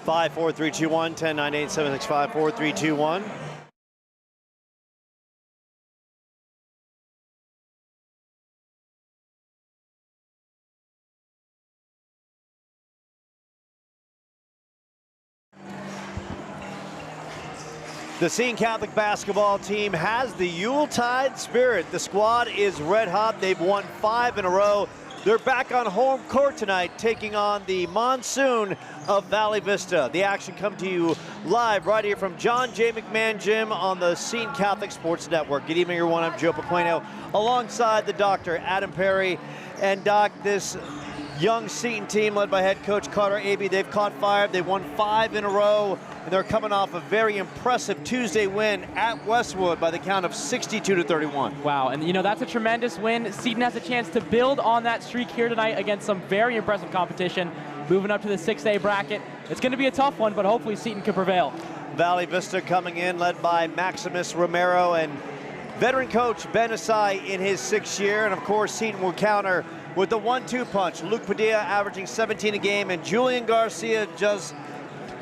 54321 1098 765 4321. The Seton Catholic basketball team has the Yuletide spirit. The squad is red hot. They've won 5 in a row. They're back on home court tonight, taking on the Monsoon of Valley Vista. The action comes to you live right here from John J. McMahon Gym on the Seton Catholic Sports Network. Good evening, everyone. I'm Joe Paqueno, alongside the doctor, Adam Perry. And Doc, this young Seton team led by head coach Carter Abey, they've caught fire. They've won 5 in a row, and they're coming off a very impressive Tuesday win at Westwood by the count of 62-31. Wow, and you know, that's a tremendous win. Seton has a chance to build on that streak here tonight against some very impressive competition, moving up to the 6A bracket. It's going to be a tough one, but hopefully Seton can prevail. Valley Vista coming in, led by Maximus Romero and veteran coach Ben Asai in his 6th year, and of course Seton will counter with the 1-2 punch. Luke Padilla averaging 17 a game, and Julian Garcia just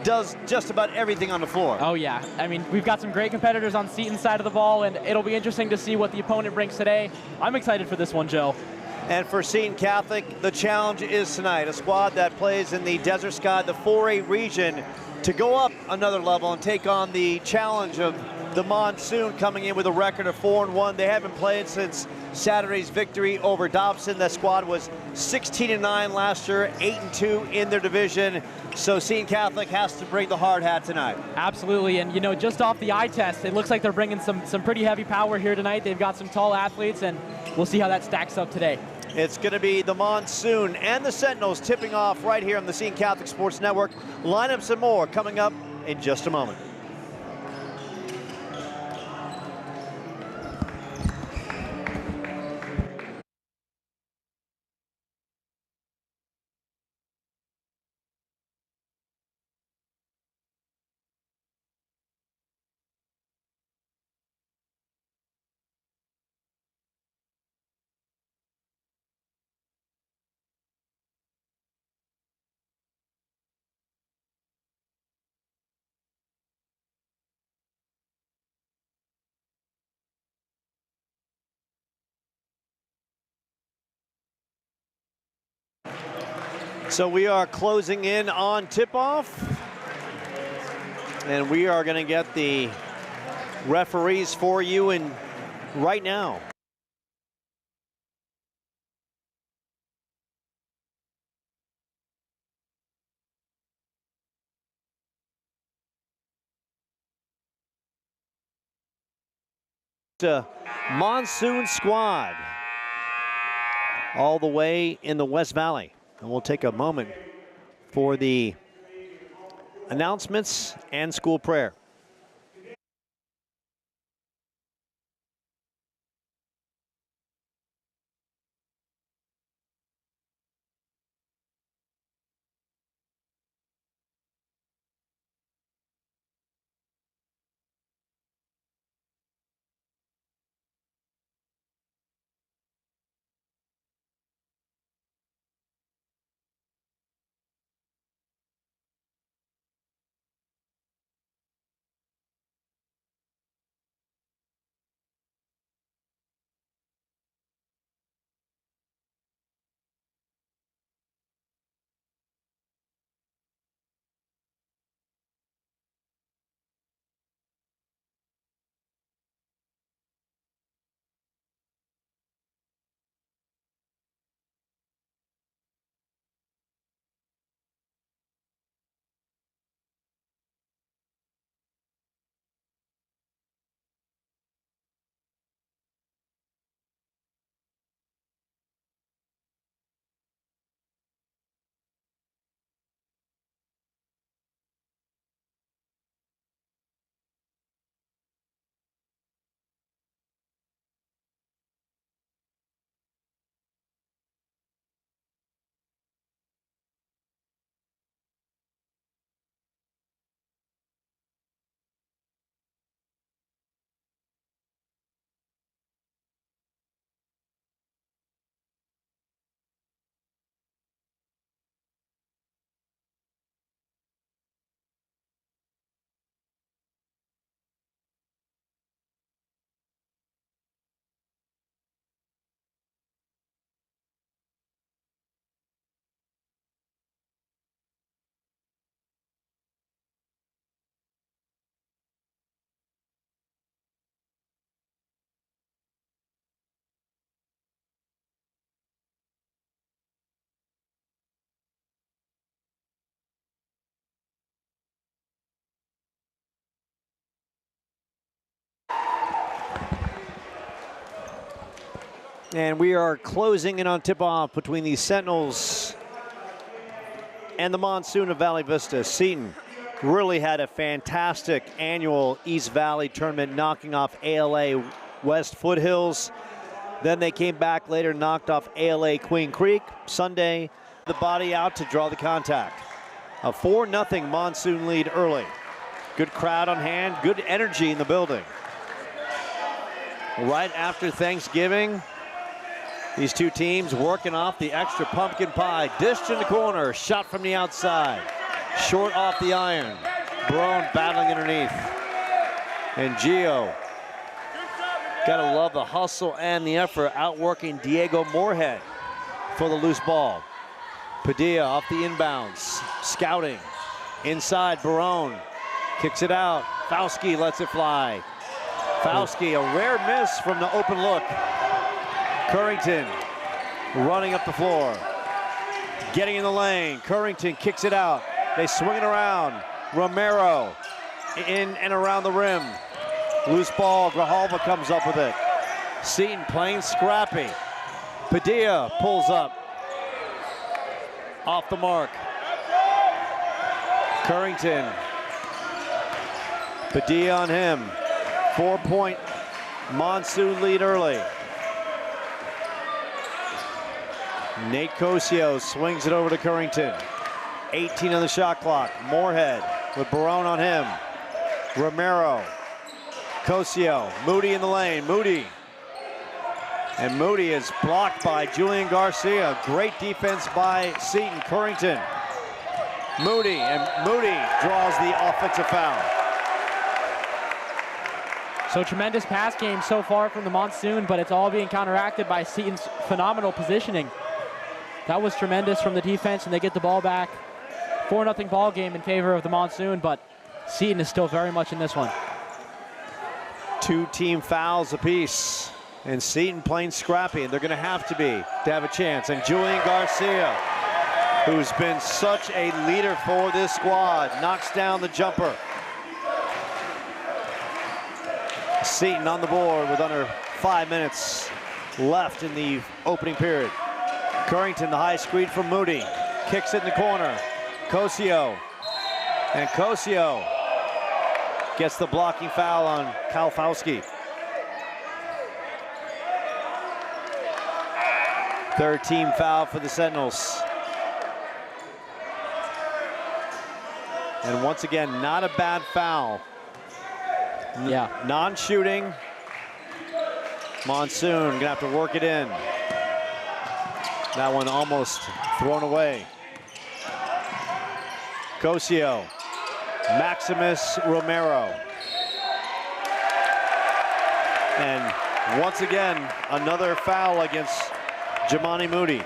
does just about everything on the floor. Oh yeah, I mean, we've got some great competitors on Seton's side of the ball, and it'll be interesting to see what the opponent brings today. I'm excited for this one, Joe. And for Seton Catholic, the challenge is tonight, a squad that plays in the Desert Sky, the 4A region, to go up another level and take on the challenge of the Monsoon, coming in with a record of 4-1. They haven't played since Saturday's victory over Dobson. That squad was 16-9 last year, 8-2 in their division. So Seton Catholic has to bring the hard hat tonight. Absolutely, and you know, just off the eye test, it looks like they're bringing some pretty heavy power here tonight. They've got some tall athletes, and we'll see how that stacks up today. It's going to be the Monsoon and the Sentinels tipping off right here on the Seton Catholic Sports Network. Lineups and more coming up in just a moment. So we are closing in on tip-off, and we are going to get the referees for you in right now. Monsoon squad all the way in the West Valley. And we'll take a moment for the announcements and school prayer. And we are closing in on tip-off between the Sentinels and the Monsoon of Valley Vista. Seton really had a fantastic annual East Valley tournament, knocking off ALA West Foothills. Then they came back later, knocked off ALA Queen Creek. Sunday, the body out to draw the contact. A 4-0 Monsoon lead early. Good crowd on hand, good energy in the building. Right after Thanksgiving, these two teams working off the extra pumpkin pie. Dished in the corner, shot from the outside. Short off the iron. Barone battling underneath. And Gio, gotta love the hustle and the effort, outworking Diego Moorhead for the loose ball. Padilla off the inbounds, scouting. Inside, Barone kicks it out. Fauski lets it fly. Fauski, a rare miss from the open look. Currington running up the floor, getting in the lane. Currington kicks it out. They swing it around. Romero in and around the rim. Loose ball, Grijalva comes up with it. Seton playing scrappy. Padilla pulls up. Off the mark. Currington. Padilla on him. 4-point Monsoon lead early. Nate Cosio swings it over to Currington. 18 on the shot clock. Moorhead with Barone on him. Romero. Cosio. Moody in the lane. Moody. And Moody is blocked by Julian Garcia. Great defense by Seton. Currington. Moody. And Moody draws the offensive foul. So tremendous pass game so far from the Monsoon, but it's all being counteracted by Seton's phenomenal positioning. That was tremendous from the defense, and they get the ball back. 4-0 ball game in favor of the Monsoon, but Seton is still very much in this one. 2 team fouls apiece, and Seton playing scrappy, and they're going to have a chance. And Julian Garcia, who's been such a leader for this squad, knocks down the jumper. Seton on the board with under 5 minutes left in the opening period. Currington, the high screen from Moody. Kicks it in the corner. Cosio. And Cosio gets the blocking foul on Kalfowski. Third team foul for the Sentinels. And once again, not a bad foul. Yeah. Non-shooting. Monsoon gonna have to work it in. That one almost thrown away. Cosio. Maximus Romero. And once again, another foul against Jamani Moody.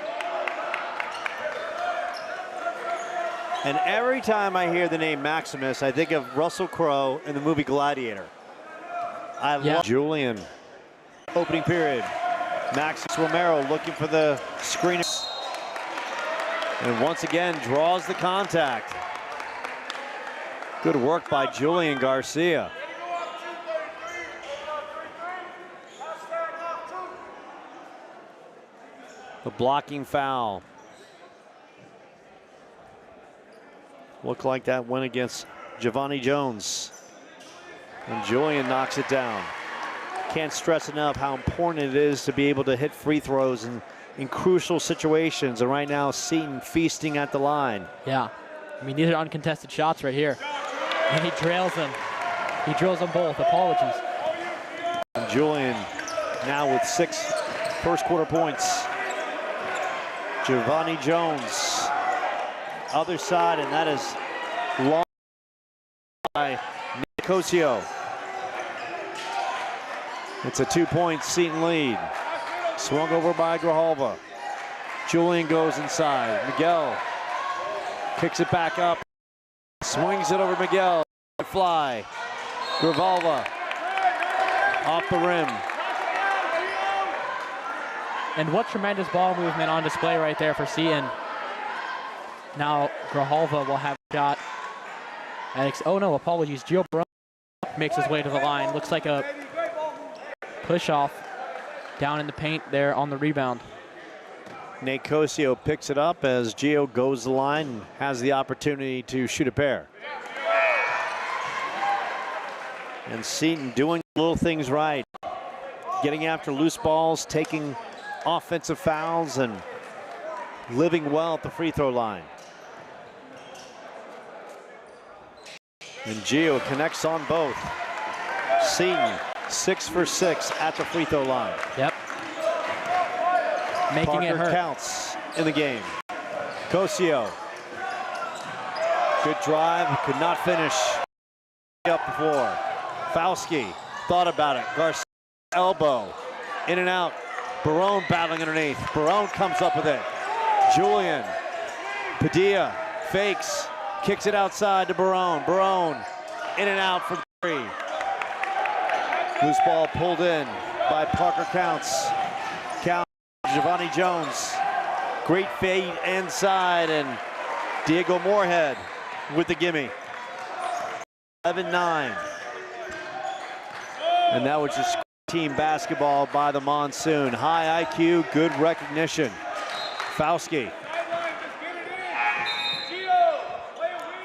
And every time I hear the name Maximus, I think of Russell Crowe in the movie Gladiator. I love Julian. Opening period. Maximus Romero looking for the screen. And once again, draws the contact. Good work by Julian Garcia. The blocking foul. Looked like that went against Giovanni Jones. And Julian knocks it down. Can't stress enough how important it is to be able to hit free throws in crucial situations. And right now, Seton feasting at the line. Yeah, I mean, these are uncontested shots right here. And he drills them. He drills them both. Apologies. And Julian now with 6 first quarter points. Giovanni Jones, other side, and that is long by Nicosio. It's a 2-point Seton lead. Swung over by Grijalva. Julian goes inside. Miguel kicks it back up. Swings it over Miguel. Fly. Grijalva off the rim. And what tremendous ball movement on display right there for Seton. Now Grijalva will have a shot. Oh no, apologies. Gio Barone makes his way to the line. Looks like a push off. down in the paint there on the rebound. Nate Cosio picks it up as Gio goes the line and has the opportunity to shoot a pair. And Seton doing little things right. Getting after loose balls, taking offensive fouls, and living well at the free throw line. And Gio connects on both. Seton 6 for 6 at the free throw line. Yep. Making Parker it hurt. Counts in the game. Cosio. Good drive, could not finish. Up the floor. Fauski thought about it. Garcia elbow. In and out. Barone battling underneath. Barone comes up with it. Julian. Padilla fakes. Kicks it outside to Barone. Barone in and out for three. Loose ball pulled in by Parker Counts. Giovanni Jones, great fade inside, and Diego Moorhead with the gimme. 11-9. And that was just team basketball by the Monsoon. High IQ, good recognition. Fauski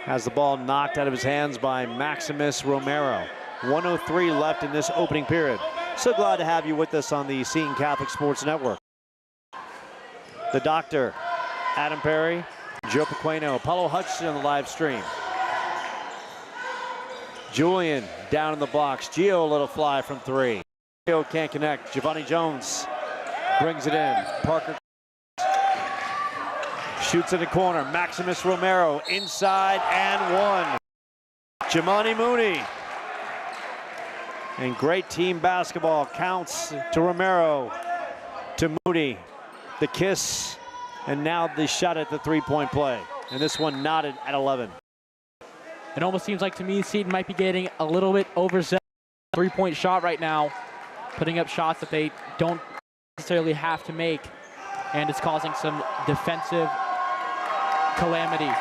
has the ball knocked out of his hands by Maximus Romero. 1:03 left in this opening period. So glad to have you with us on the Seton Catholic Sports Network. The Doctor, Adam Perry, Joe Pequeno, Apollo Hutchinson on the live stream. Julian down in the blocks. Gio a little fly from three. Gio can't connect. Giovanni Jones brings it in. Parker shoots in the corner. Maximus Romero inside and one. Jamani Mooney. And great team basketball. Counts to Romero, to Moody. The kiss, and now the shot at the three-point play. And this one knotted at 11. It almost seems like to me Seton might be getting a little bit overzealous. Three-point shot right now, putting up shots that they don't necessarily have to make, and it's causing some defensive calamity,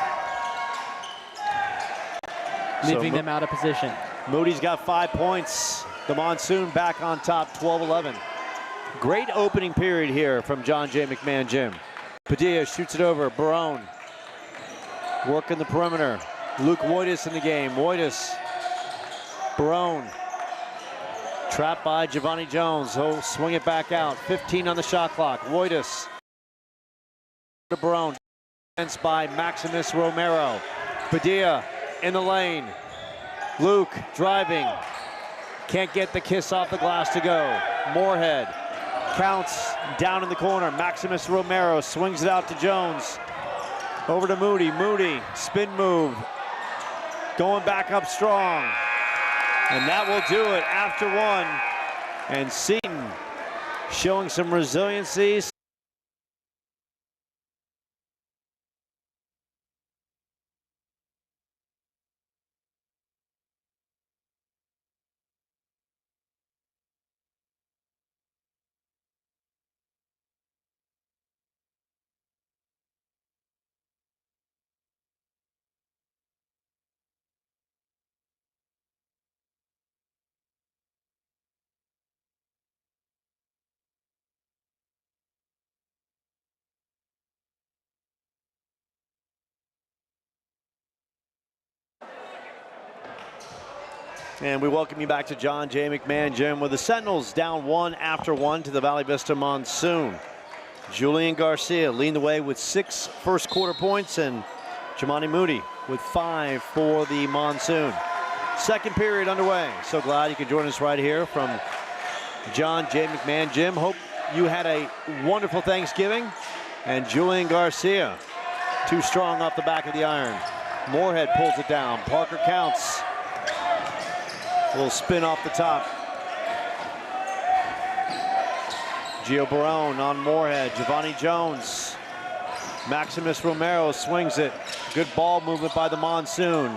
leaving them out of position. Moody's got 5 points. The Monsoon back on top, 12-11. Great opening period here from John J. McMahon Gym. Padilla shoots it over. Barone working the perimeter. Luke Woitis in the game. Woitis. Barone. Trapped by Giovanni Jones. He'll swing it back out. 15 on the shot clock. Woitis. To Barone. Defense by Maximus Romero. Padilla in the lane. Luke driving. Can't get the kiss off the glass to go. Moorhead. Counts down in the corner. Maximus Romero swings it out to Jones. Over to Moody. Moody, spin move. Going back up strong. And that will do it after one. And Seton showing some resiliency. And we welcome you back to John J. McMahon Gym, where the Sentinels down one after one to the Valley Vista Monsoon. Julian Garcia leading the way with 6 first quarter points, and Jamani Moody with 5 for the Monsoon. Second period underway. So glad you could join us right here from John J. McMahon Gym. Hope you had a wonderful Thanksgiving. And Julian Garcia, too strong off the back of the iron. Moorhead pulls it down. Parker Counts. A little spin off the top. Gio Barone on Moorhead. Giovanni Jones. Maximus Romero swings it. Good ball movement by the Monsoon.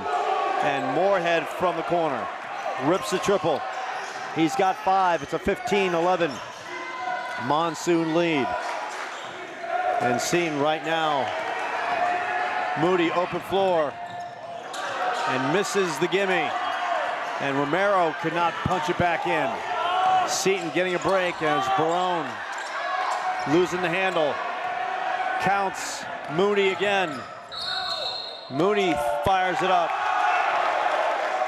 And Moorhead from the corner. Rips the triple. He's got 5. It's a 15-11 Monsoon lead. And seen right now, Moody open floor. And misses the gimme. And Romero could not punch it back in. Seton getting a break as Barone losing the handle. Counts. Mooney again. Mooney fires it up.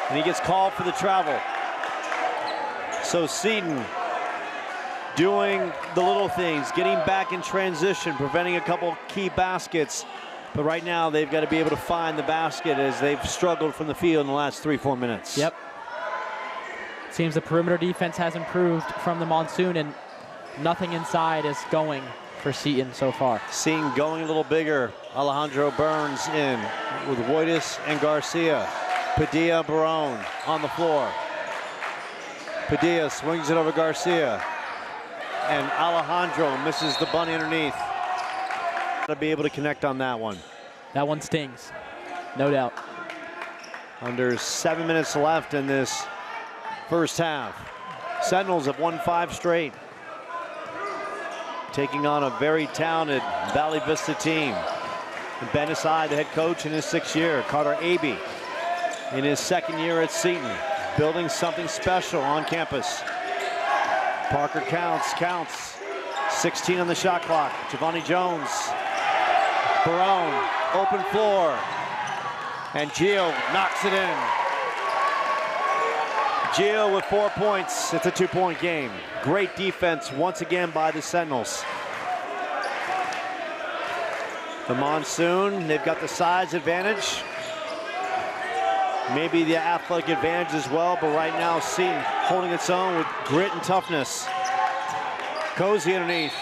And he gets called for the travel. So Seton doing the little things, getting back in transition, preventing a couple key baskets. But right now, they've got to be able to find the basket as they've struggled from the field in the last 3-4 minutes. Yep. Seems the perimeter defense has improved from the Monsoon, and nothing inside is going for Seton so far. Seton going a little bigger. Alejandro Burns in with Woitis and Garcia. Padilla, Barone on the floor. Padilla swings it over Garcia. And Alejandro misses the bunny underneath. To be able to connect on that one. That one stings, no doubt. Under 7 minutes left in this first half. Sentinels have won 5 straight. Taking on a very talented Valley Vista team. And Ben Asai, the head coach in his 6th year. Carter Abey in his 2nd year at Seton. Building something special on campus. Parker counts. 16 on the shot clock. Giovanni Jones. Barone, open floor. And Gio knocks it in. Gio with 4 points. It's a 2-point game. Great defense once again by the Sentinels. The Monsoon, they've got the size advantage. Maybe the athletic advantage as well, but right now Seton holding its own with grit and toughness. Cozy underneath.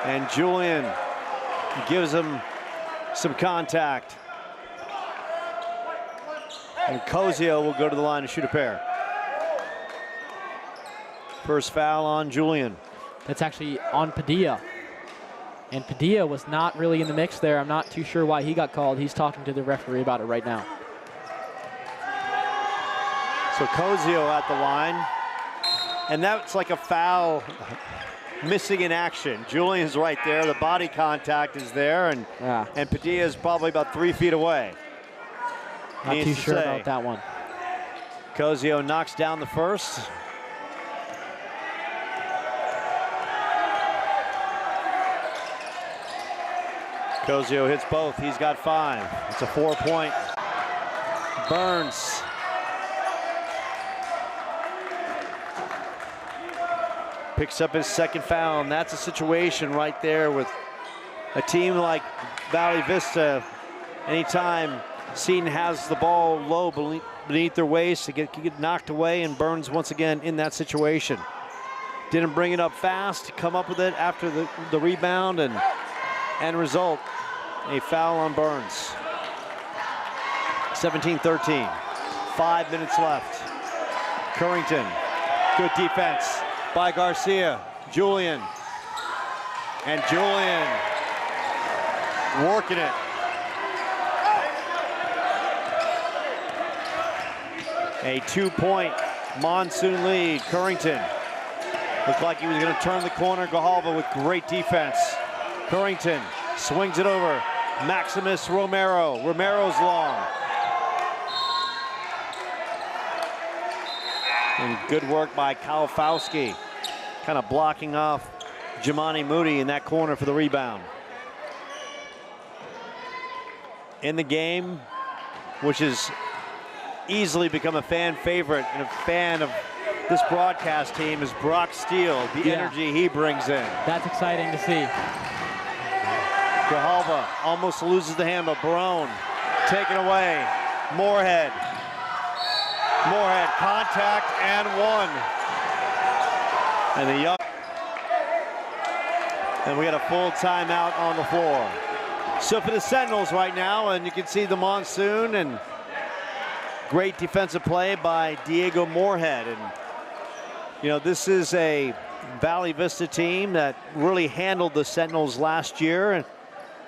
And Julian gives him some contact. And Cozio will go to the line to shoot a pair. First foul on Julian. That's actually on Padilla. And Padilla was not really in the mix there. I'm not too sure why he got called. He's talking to the referee about it right now. So Cozio at the line. And that's like a foul missing in action. Julian's right there. The body contact is there. And Padilla is probably about 3 feet away. Not too sure about that one. Cozio knocks down the first. Cozio hits both. He's got 5. It's a 4-point. Burns. Picks up his 2nd foul, and that's a situation right there with a team like Valley Vista. Anytime Seton has the ball low beneath their waist, to get knocked away, and Burns once again in that situation. Didn't bring it up fast, come up with it after the rebound, and end result, a foul on Burns. 17-13, 5 minutes left. Currington, good defense by Garcia. Julian, and Julian working it. A 2-point Monsoon lead. Currington looked like he was going to turn the corner. Gahalva with great defense. Currington swings it over. Maximus Romero. Romero's long. And good work by Kalafowski, kind of blocking off Jamani Moody in that corner for the rebound. In the game, which has easily become a fan favorite and a fan of this broadcast team, is Brock Steele, the energy he brings in. That's exciting to see. Gahalva almost loses the handle. Barone taken away. Moorhead, contact and 1. And the young. And we got a full timeout on the floor. So for the Sentinels right now, and you can see the Monsoon, and great defensive play by Diego Moorhead. And you know, this is a Valley Vista team that really handled the Sentinels last year,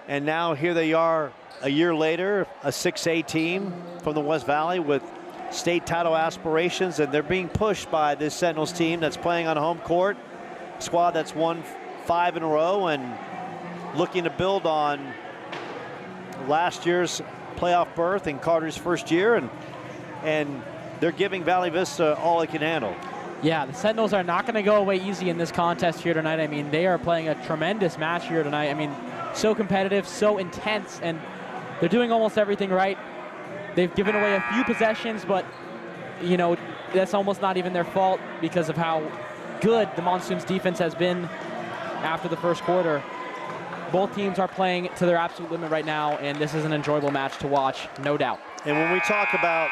and now here they are a year later, a 6A team from the West Valley with state title aspirations, and they're being pushed by this Sentinels team that's playing on home court, squad that's won 5 in a row and looking to build on last year's playoff berth in Carter's first year, and they're giving Valley Vista all it can handle. Yeah, the Sentinels are not going to go away easy in this contest here tonight. I mean, they are playing a tremendous match here tonight. I mean, so competitive, so intense, and they're doing almost everything right. They've given away a few possessions, but, you know, that's almost not even their fault because of how good the Monsoon's defense has been after the first quarter. Both teams are playing to their absolute limit right now, and this is an enjoyable match to watch, no doubt. And when we talk about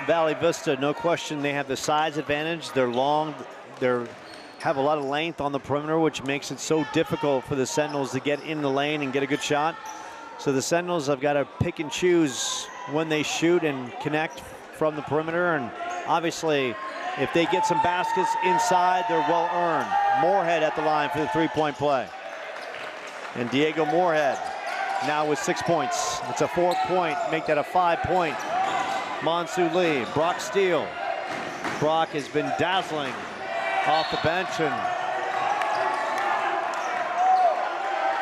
Valley Vista, no question they have the size advantage. They're long, they have a lot of length on the perimeter, which makes it so difficult for the Sentinels to get in the lane and get a good shot. So the Sentinels have got to pick and choose when they shoot and connect from the perimeter. And obviously, if they get some baskets inside, they're well earned. Moorhead at the line for the three-point play. And Diego Moorhead now with 6 points. It's a 4-point, make that a 5-point Monsoon lead. Brock Steele. Brock has been dazzling off the bench, and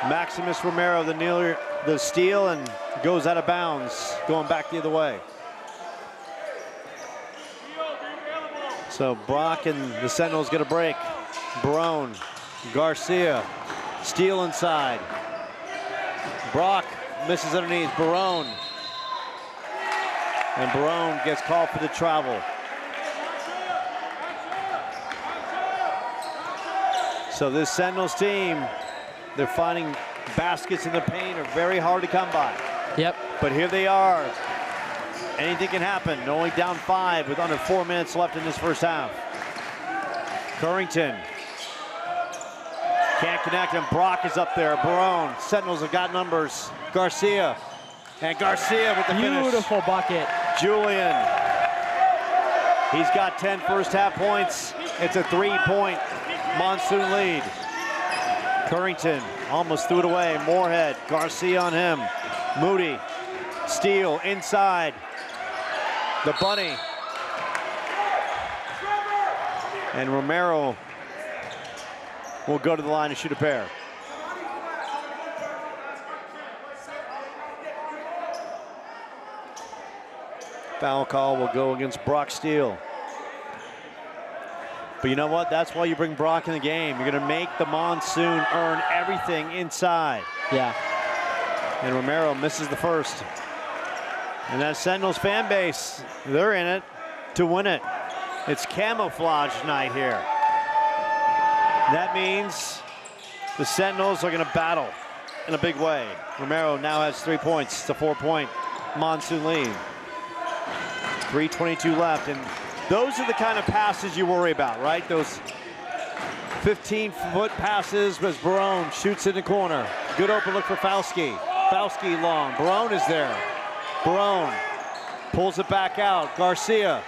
Maximus Romero, the steal, and goes out of bounds, going back the other way. So Brock and the Sentinels get a break. Barone, Garcia, Steele inside. Brock misses underneath. Barone. And Barone gets called for the travel. So this Sentinels team, they're finding baskets in the paint are very hard to come by. Yep. But here they are. Anything can happen. Only down 5 with under 4 minutes left in this first half. Currington can't connect, and Brock is up there. Barone. Sentinels have got numbers. Garcia. And Garcia with the finish. Beautiful bucket. Julian. He's got 10 first half points. It's a 3-point Monsoon lead. Currington almost threw it away. Moorhead. Garcia on him. Moody. Steele inside. The bunny. And Romero will go to the line to shoot a pair. Foul call will go against Brock Steele. But you know what? That's why you bring Brock in the game. You're going to make the Monsoon earn everything inside. Yeah. And Romero misses the first. And that Sentinels fan base, they're in it to win it. It's camouflage night here. That means the Sentinels are going to battle in a big way. Romero now has 3 points. It's a 4-point Monsoon lead. 3:22 left, and those are the kind of passes you worry about, right? Those 15-foot passes as Barone shoots in the corner. Good open look for Fauski. Fauski long. Barone is there. Barone pulls it back out. Garcia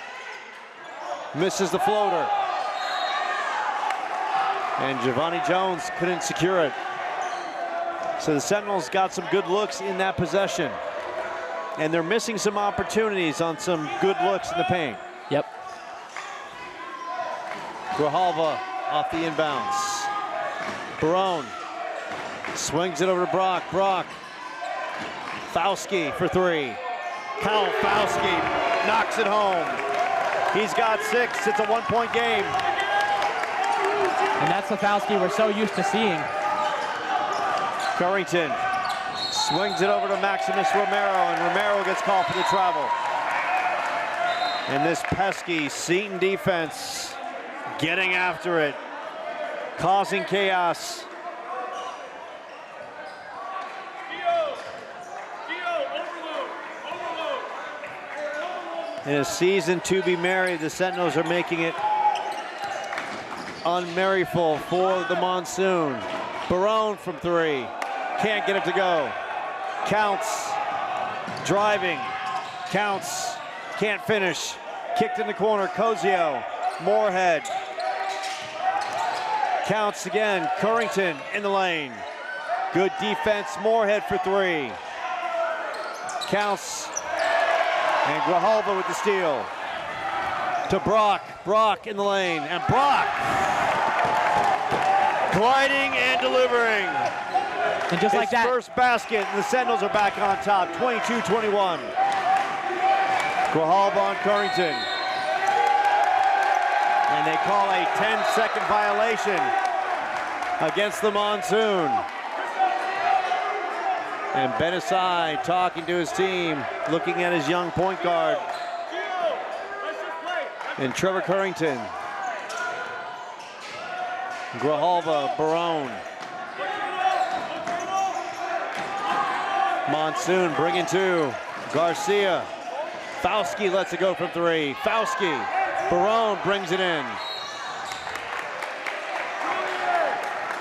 misses the floater. And Giovanni Jones couldn't secure it. So the Sentinels got some good looks in that possession. And they're missing some opportunities on some good looks in the paint. Yep. Grijalva off the inbounds. Barone swings it over to Brock. Brock. Fauski for 3. Kyle Fauski knocks it home. He's got 6. It's a 1-point game. And that's the Fauski we're so used to seeing. Currington swings it over to Maximus Romero, and Romero gets called for the travel. And this pesky Seton defense getting after it, causing chaos. In a season to be merry, the Sentinels are making it unmerryful for the Monsoon. Barone from 3, can't get it to go. Counts, driving, counts, can't finish. Kicked in the corner, Cozio, Moorhead. Counts again, Currington in the lane. Good defense, Moorhead for 3. Counts, and Grijalva with the steal. To Brock, Brock in the lane, and Brock gliding and delivering. And just like that, first basket, and the Sentinels are back on top, 22-21. Grijalva on Currington. And they call a 10-second violation against the Monsoon. And Benisai talking to his team, looking at his young point guard. And Trevor Currington. Grijalva, Barone. Monsoon bringing two. Garcia. Fauski lets it go from three. Fauski. Barone brings it in.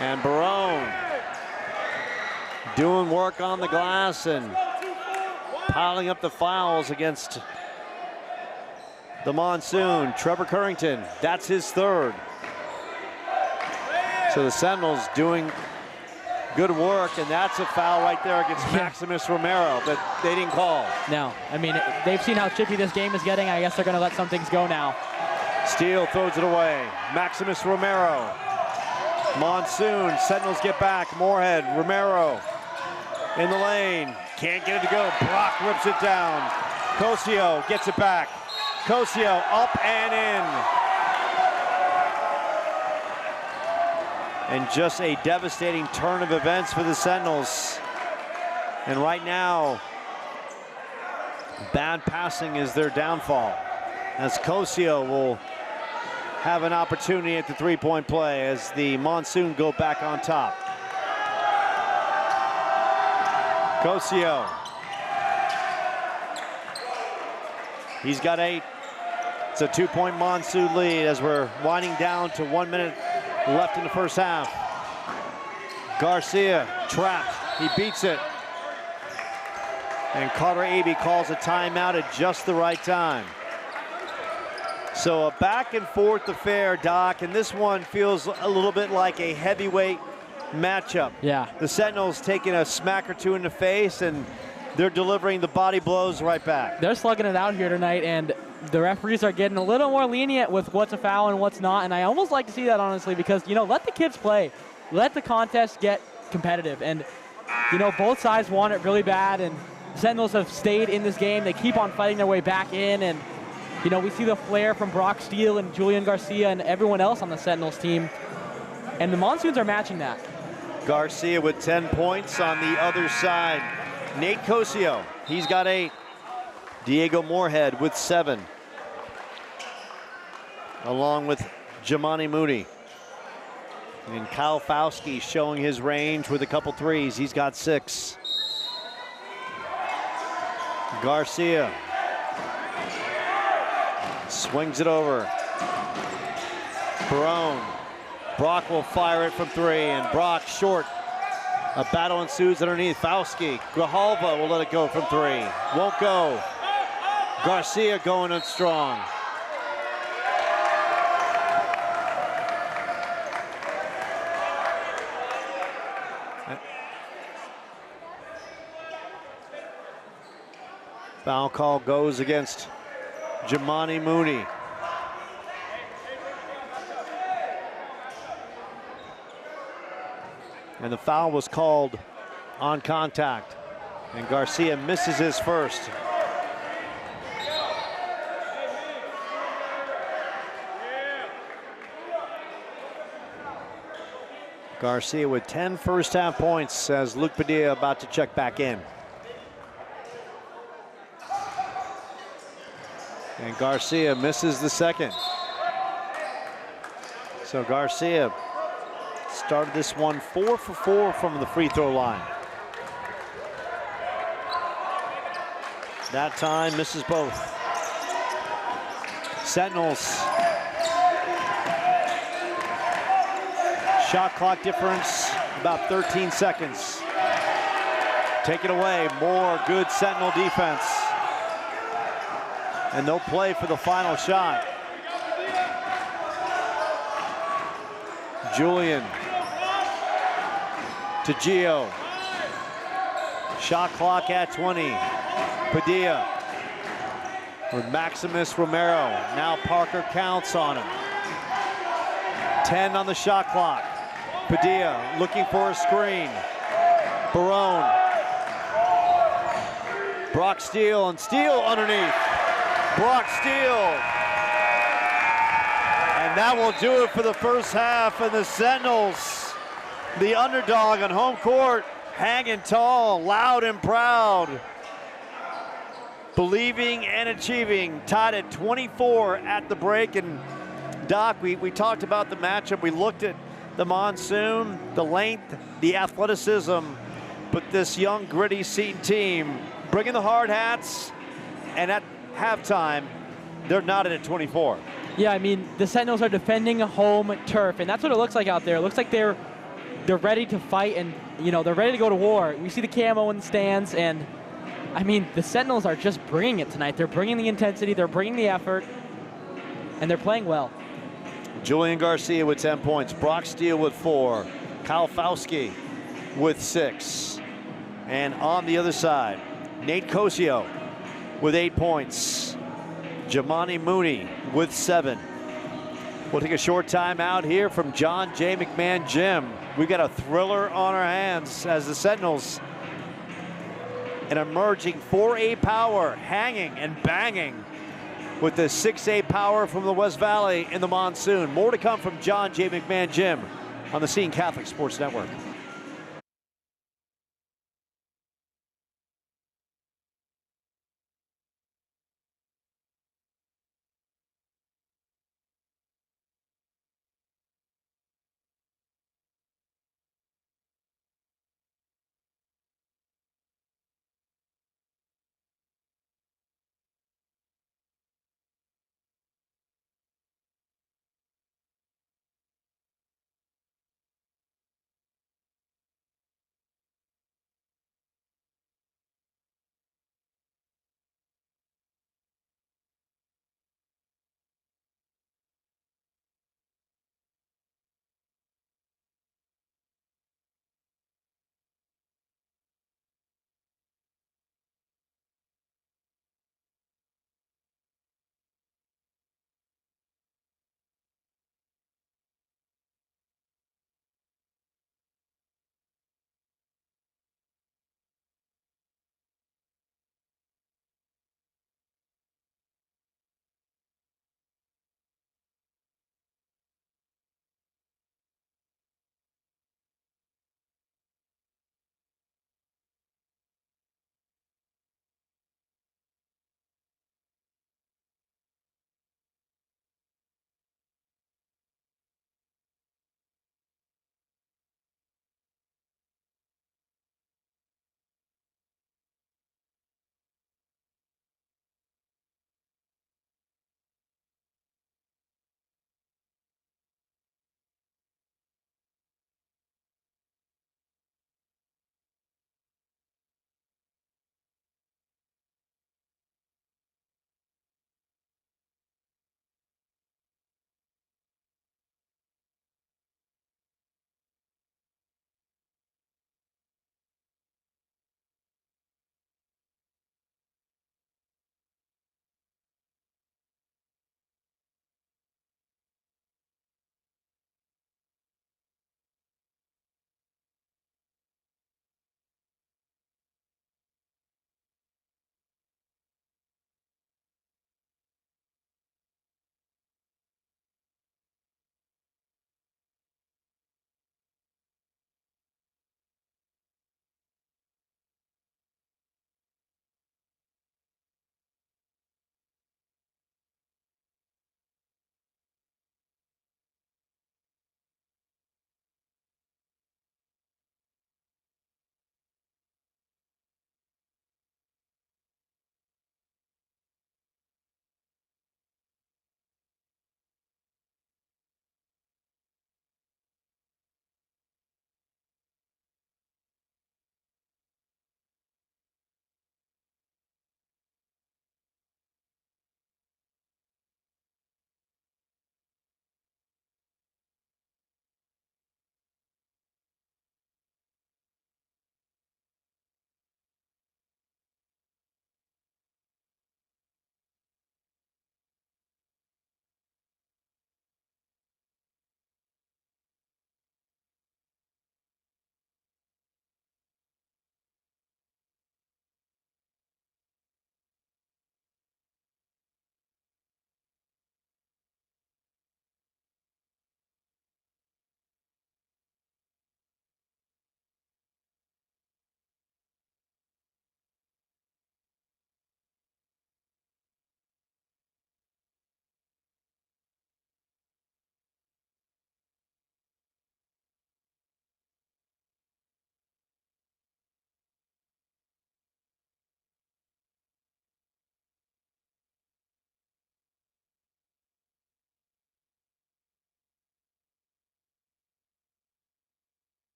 And Barone doing work on the glass and piling up the fouls against the Monsoon. Trevor Currington, that's his third. So the Sentinels doing good work, and that's a foul right there against Maximus Romero that they didn't call. No, I mean, they've seen how chippy this game is getting. I guess they're gonna let some things go now. Steele throws it away. Maximus Romero. Monsoon, Sentinels get back. Moorhead, Romero in the lane. Can't get it to go. Brock rips it down. Cosio gets it back. Cosio up and in. And just a devastating turn of events for the Sentinels. And right now, bad passing is their downfall, as Cosio will have an opportunity at the three-point play as the Monsoon go back on top. Cosio. He's got 8. It's a 2-point Monsoon lead as we're winding down to 1 minute left in the first half. Garcia trapped. He beats it. And Carter Abey calls a timeout at just the right time. So a back and forth affair, Doc, and this one feels a little bit like a heavyweight matchup. Yeah. The Sentinels taking a smack or two in the face, and they're delivering the body blows right back. They're slugging it out here tonight, and the referees are getting a little more lenient with what's a foul and what's not, and I almost like to see that, honestly, because, you know, let the kids play. Let the contest get competitive, and, you know, both sides want it really bad, and Sentinels have stayed in this game. They keep on fighting their way back in, and, you know, we see the flair from Brock Steele and Julian Garcia and everyone else on the Sentinels team, and the Monsoons are matching that. Garcia with 10 points on the other side. Nate Cosio, he's got 8. Diego Moorhead with 7. Along with Jamani Moody. And Kyle Fauski showing his range with a couple threes. He's got 6. Garcia swings it over. Barone. Brock will fire it from 3, and Brock short. A battle ensues underneath. Fauski. Grijalva will let it go from 3. Won't go. Garcia going in strong. Foul call goes against Jamani Mooney. And the foul was called on contact. And Garcia misses his first. Garcia with 10 first half points as Luke Padilla about to check back in. And Garcia misses the second. So Garcia started this one 4 for 4 from the free throw line. That time misses both. Sentinels. Shot clock difference, about 13 seconds. Take it away, more good Sentinel defense. And they'll play for the final shot. Julian to Gio. Shot clock at 20. Padilla with Maximus Romero. Now Parker counts on him. 10 on the shot clock. Padilla looking for a screen. Barone. Brock Steele, and Steele underneath. Brock Steele. And that will do it for the first half, and the Sentinels, the underdog on home court, hanging tall, loud and proud. Believing and achieving, tied at 24 at the break. And Doc, we talked about the matchup. We looked at the Monsoon, the length, the athleticism, but this young, gritty Seton team bringing the hard hats, and at halftime, they're knotted at 24. Yeah, I mean, the Sentinels are defending a home turf, and that's what it looks like out there. It looks like they're ready to fight, and they're ready to go to war. We see the camo in the stands, and I mean, the Sentinels are just bringing it tonight. They're bringing the intensity, they're bringing the effort, and they're playing well. Julian Garcia with 10 points, Brock Steele with 4, Kyle Fauski with 6. And on the other side, Nate Cosio with 8 points, Jamani Mooney with 7. We'll take a short time out here from John J. McMahon Gym. We've got a thriller on our hands as the Sentinels, an emerging 4A power, hanging and banging with the 6A power from the West Valley in the Monsoon. More to come from John J. McMahon Gym on the Seton Catholic Sports Network.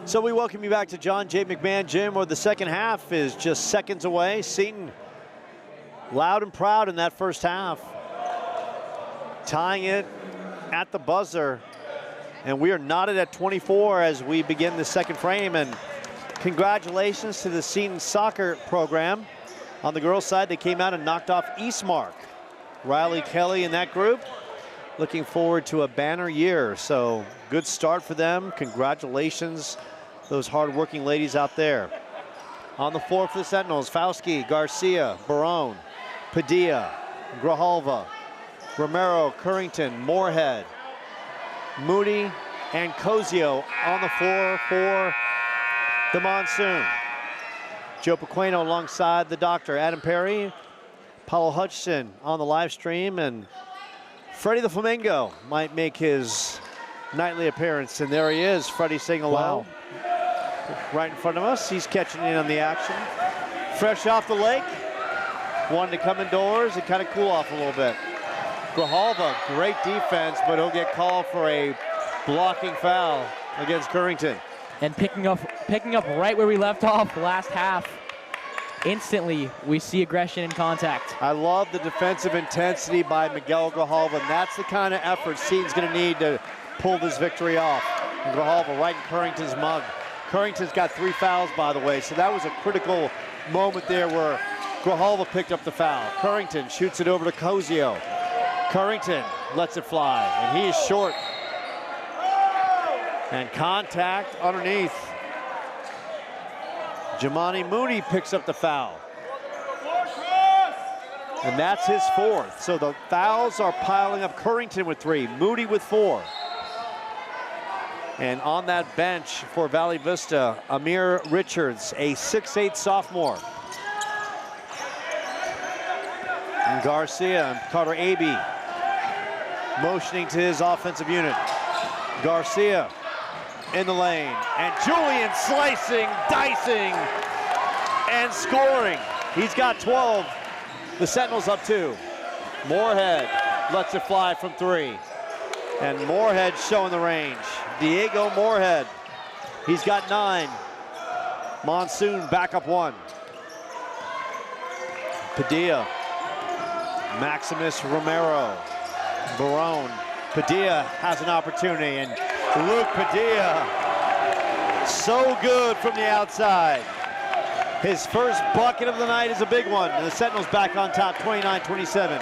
So we welcome you back to John J. McMahon Gym, where the second half is just seconds away. Seton loud and proud in that first half, tying it at the buzzer. And we are knotted at 24 as we begin the second frame. And congratulations to the Seton soccer program. On the girls' side, they came out and knocked off Eastmark. Riley Kelly in that group. Looking forward to a banner year. So good start for them. Congratulations, those hard-working ladies out there. On the floor for the Sentinels, Fauski, Garcia, Barone, Padilla, Grijalva, Romero, Currington, Moorhead, Moody, and Cozio on the floor for the Monsoon. Joe Pequeno alongside the doctor, Adam Perry, Paulo Hutchison on the live stream, and Freddie the Flamingo might make his nightly appearance. And there he is, Freddie saying hello. Wow. Right in front of us, he's catching in on the action. Fresh off the lake, wanted to come indoors and kind of cool off a little bit. Grijalva, great defense, but he'll get called for a blocking foul against Currington. And picking up right where we left off last half. Instantly, we see aggression and contact. I love the defensive intensity by Miguel Grijalva, and that's the kind of effort Seton's going to need to pull this victory off. And Grijalva right in Currington's mug. Currington's got 3 fouls, by the way, so that was a critical moment there where Grijalva picked up the foul. Currington shoots it over to Cozio. Currington lets it fly, and he is short. And contact underneath. Jamani Mooney picks up the foul. And that's his 4th. So the fouls are piling up. Currington with 3, Moody with 4. And on that bench for Valley Vista, Amir Richards, a 6'8" sophomore. And Garcia and Carter Abe motioning to his offensive unit. Garcia in the lane, and Julian slicing, dicing, and scoring. He's got 12. The Sentinels up 2. Moorhead lets it fly from 3. And Moorhead showing the range. Diego Moorhead, he's got 9. Monsoon back up 1. Padilla, Maximus Romero, Barone. Padilla has an opportunity, and Luke Padilla, so good from the outside. His first bucket of the night is a big one, and the Sentinels back on top, 29-27.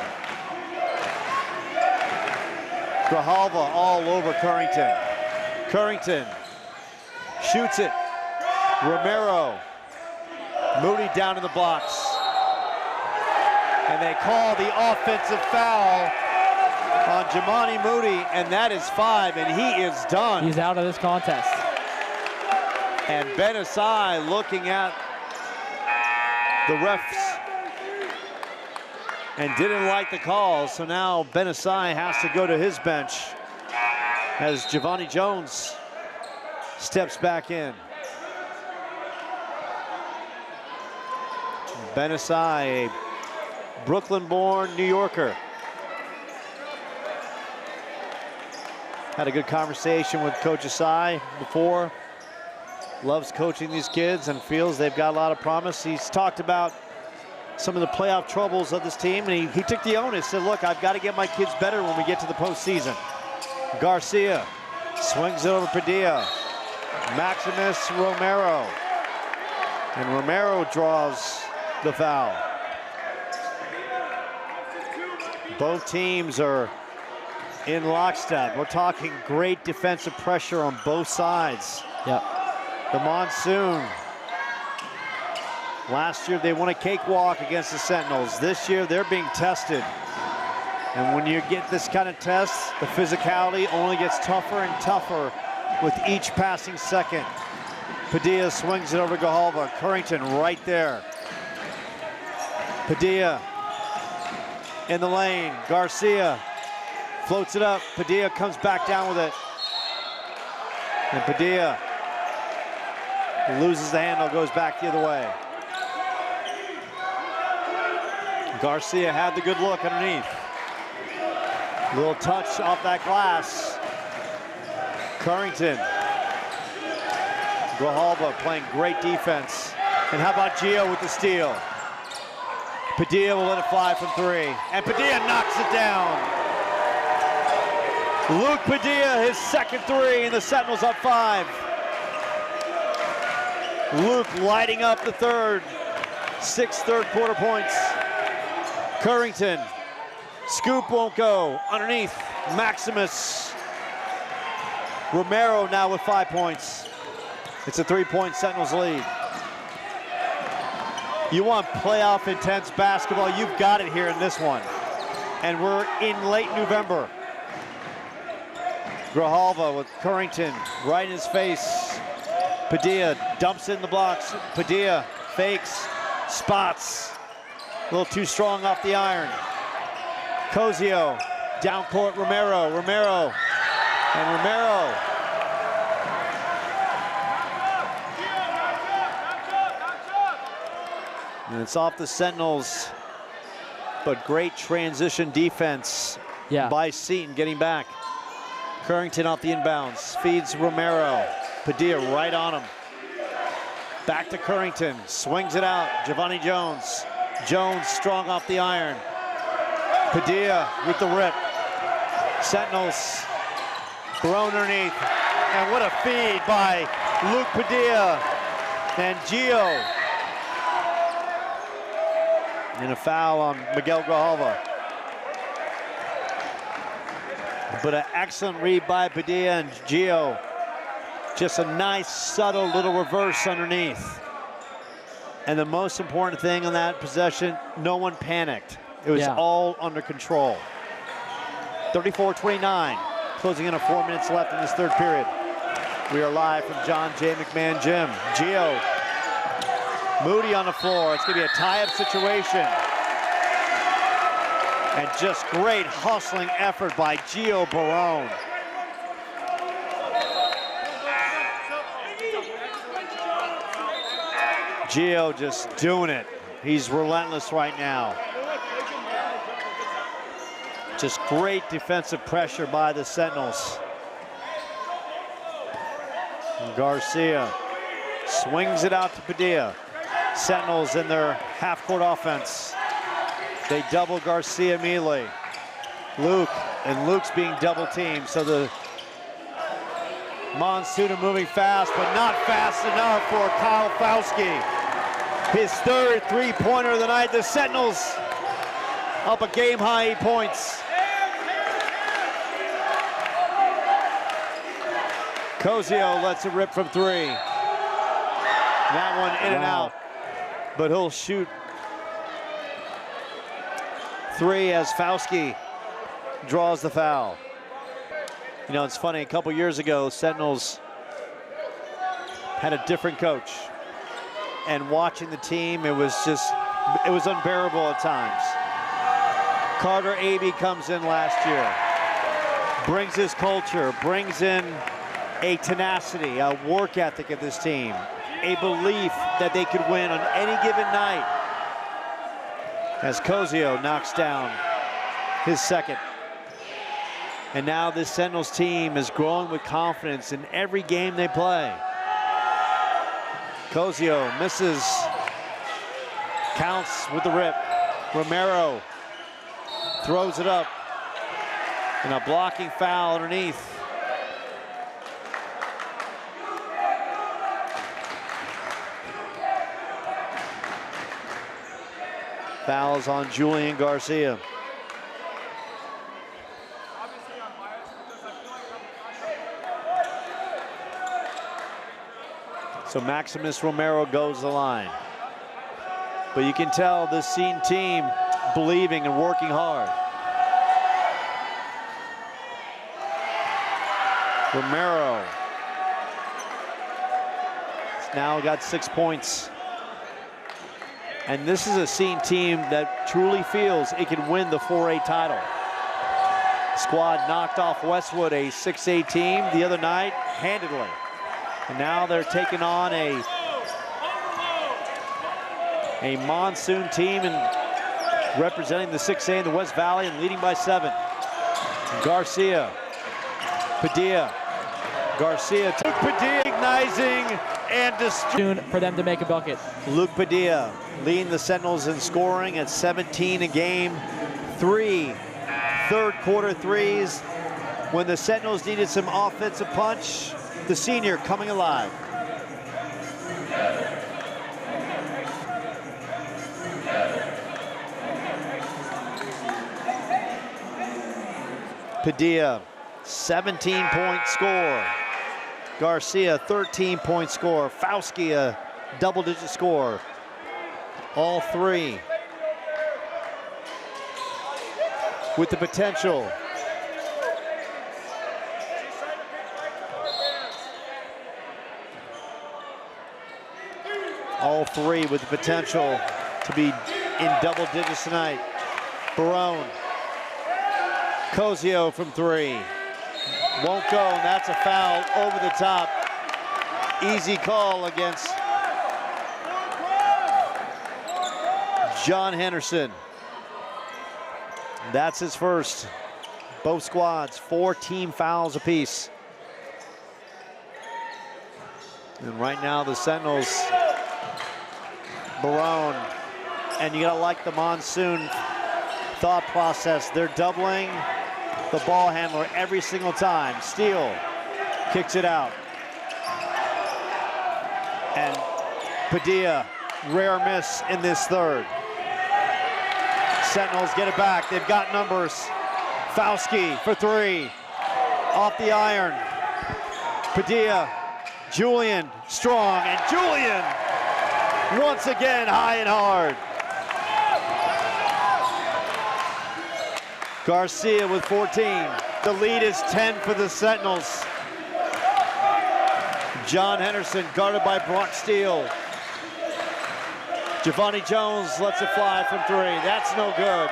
Grijalva all over Currington. Currington shoots it. Romero, Moody down in the blocks. And they call the offensive foul on Jamani Moody, and that is 5, and he is done. He's out of this contest. And Benasai looking at the refs and didn't like the call, so now Benasai has to go to his bench as Giovanni Jones steps back in. Benasai, a Brooklyn-born New Yorker. Had a good conversation with Coach Asai before. Loves coaching these kids and feels they've got a lot of promise. He's talked about some of the playoff troubles of this team, and he took the onus, said, look, I've got to get my kids better when we get to the postseason. Garcia swings it over Padilla. Maximus Romero. And Romero draws the foul. Both teams are in lockstep. We're talking great defensive pressure on both sides. Yep. The Monsoon, last year they won a cakewalk against the Sentinels. This year they're being tested. And when you get this kind of test, the physicality only gets tougher and tougher with each passing second. Padilla swings it over to Grijalva. Currington right there. Padilla in the lane. Garcia floats it up. Padilla comes back down with it. And Padilla loses the handle, goes back the other way. Garcia had the good look underneath. Little touch off that glass. Currington. Grijalva playing great defense. And how about Gio with the steal? Padilla will let it fly from 3. And Padilla knocks it down. Luke Padilla, his second 3, and the Sentinels up 5. Luke lighting up the 6 third-quarter points. Currington, scoop won't go. Underneath, Maximus. Romero now with 5 points. It's a 3-point Sentinels lead. You want playoff intense basketball, you've got it here in this one. And we're in late November. Grijalva with Currington right in his face. Padilla dumps in the blocks. Padilla fakes, spots. A little too strong off the iron. Cozio, down court, Romero, and Romero. And it's off the Sentinels, but great transition defense by Seton getting back. Currington off the inbounds, feeds Romero. Padilla right on him. Back to Currington, swings it out. Giovanni Jones. Jones strong off the iron. Padilla with the rip. Sentinels thrown underneath. And what a feed by Luke Padilla and Gio. And a foul on Miguel Grijalva. But an excellent read by Padilla and Gio. Just a nice, subtle little reverse underneath. And the most important thing on that possession, no one panicked. It was all under control. 34-29, closing in 4 minutes left in this third period. We are live from John J. McMahon Gym. Gio, Moody on the floor. It's gonna be a tie-up situation. And just great hustling effort by Gio Barone. Gio just doing it. He's relentless right now. Just great defensive pressure by the Sentinels. And Garcia swings it out to Padilla. Sentinels in their half-court offense. They double Garcia immediately. Luke's being double-teamed, so the Monsoon moving fast, but not fast enough for Kyle Fauski. His third three-pointer of the night. The Sentinels up a game-high 8 points. Cozio lets it rip from 3. That one in and out, but he'll shoot 3 as Fauski draws the foul. You know, it's funny, a couple years ago, Sentinels had a different coach. And watching the team, it was unbearable at times. Carter Abey comes in last year, brings his culture, brings in a tenacity, a work ethic of this team, a belief that they could win on any given night. As Cozio knocks down his second. And now this Sentinels team is growing with confidence in every game they play. Cozio misses, counts with the rip. Romero throws it up, and a blocking foul underneath. Fouls on Julian Garcia. So Maximus Romero goes to the line. But you can tell this Seton team believing and working hard. Romero has now got 6 points. And this is a Seton team that truly feels it can win the 4A title. Squad knocked off Westwood, a 6A team, the other night, handedly. And now they're taking on a Monsoon team and representing the 6A in the West Valley and leading by 7. Garcia, Padilla, Garcia, Padilla recognizing and Soon for them to make a bucket. Luke Padilla leading the Sentinels in scoring at 17 a game. 3 third-quarter threes. When the Sentinels needed some offensive punch, the senior coming alive. Padilla, 17-point score. Garcia, 13-point score. Fauski, a double-digit score. All three with the potential. All three with the potential to be in double digits tonight. Barone. Cozio from three. Won't go, and that's a foul over the top. Easy call against John Henderson. That's his first. Both squads, 4 team fouls apiece. And right now the Sentinels, Barone, and you gotta like the Monsoon thought process. They're doubling the ball handler every single time. Steele kicks it out. And Padilla, rare miss in this third. Sentinels get it back. They've got numbers. Fauski for three. Off the iron. Padilla, Julian, strong, and Julian once again high and hard. Garcia with 14. The lead is 10 for the Sentinels. John Henderson guarded by Brock Steele. Giovanni Jones lets it fly from three. That's no good.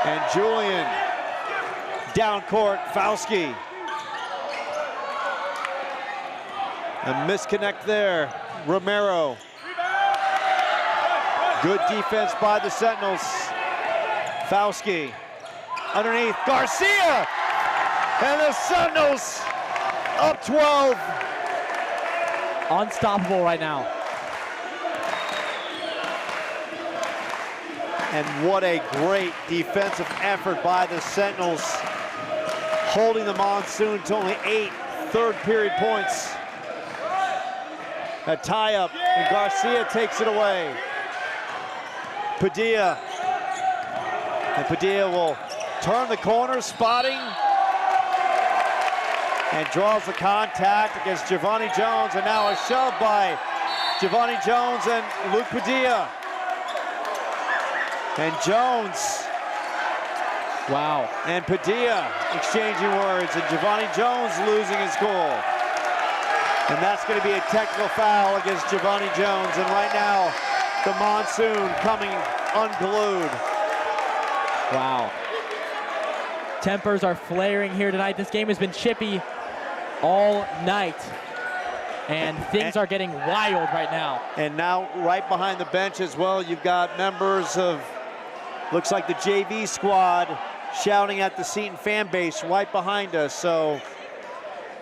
And Julian down court, Fauski. A misconnect there. Romero. Good defense by the Sentinels. Fauski underneath Garcia, and the Sentinels up 12. Unstoppable right now. And what a great defensive effort by the Sentinels, holding the Monsoon to only 8 third-period points. A tie-up, and Garcia takes it away. Padilla. And Padilla will turn the corner, spotting, and draws the contact against Giovanni Jones, and now a shove by Giovanni Jones and Luke Padilla. And Jones. Wow. And Padilla exchanging words, and Giovanni Jones losing his cool. And that's going to be a technical foul against Giovanni Jones, and right now, the Monsoon coming unglued. Wow. Tempers are flaring here tonight. This game has been chippy all night. And things are getting wild right now. And now right behind the bench as well, you've got members of, looks like the JV squad, shouting at the Seton fan base right behind us. So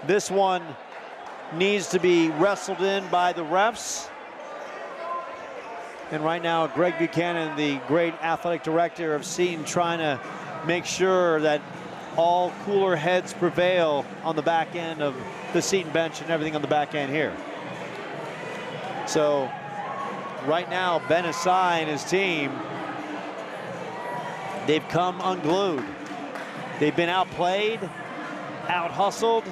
this one needs to be wrestled in by the refs. And right now, Greg Buchanan, the great athletic director of Seton, trying to make sure that all cooler heads prevail on the back end of the Seton bench and everything on the back end here. So right now, Ben Asai and his team, they've come unglued. They've been outplayed, out-hustled,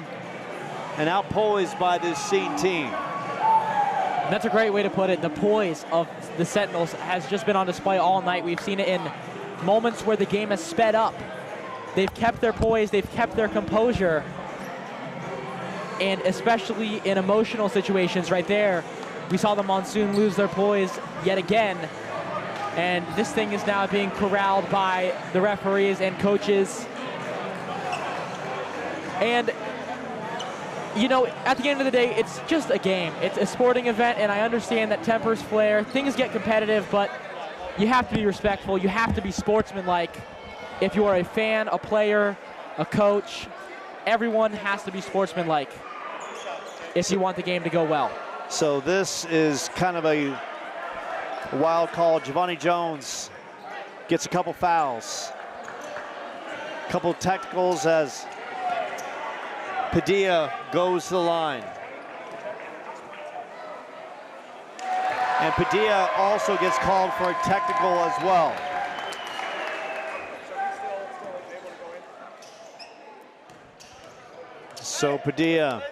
and out-poised by this Seton team. That's a great way to put it. The poise of the Sentinels has just been on display all night. We've seen it in moments where the game has sped up. They've kept their poise, they've kept their composure, and especially in emotional situations right there, we saw the Monsoon lose their poise yet again, and this thing is now being corralled by the referees and coaches. And you know, at the end of the day, it's just a game. It's a sporting event, and I understand that tempers flare. Things get competitive, but you have to be respectful. You have to be sportsmanlike. If you are a fan, a player, a coach, everyone has to be sportsmanlike. if you want the game to go well. So this is kind of a wild call. Giovanni Jones gets a couple fouls. Couple technicals as Padilla goes to the line. And Padilla also gets called for a technical as well. So Padilla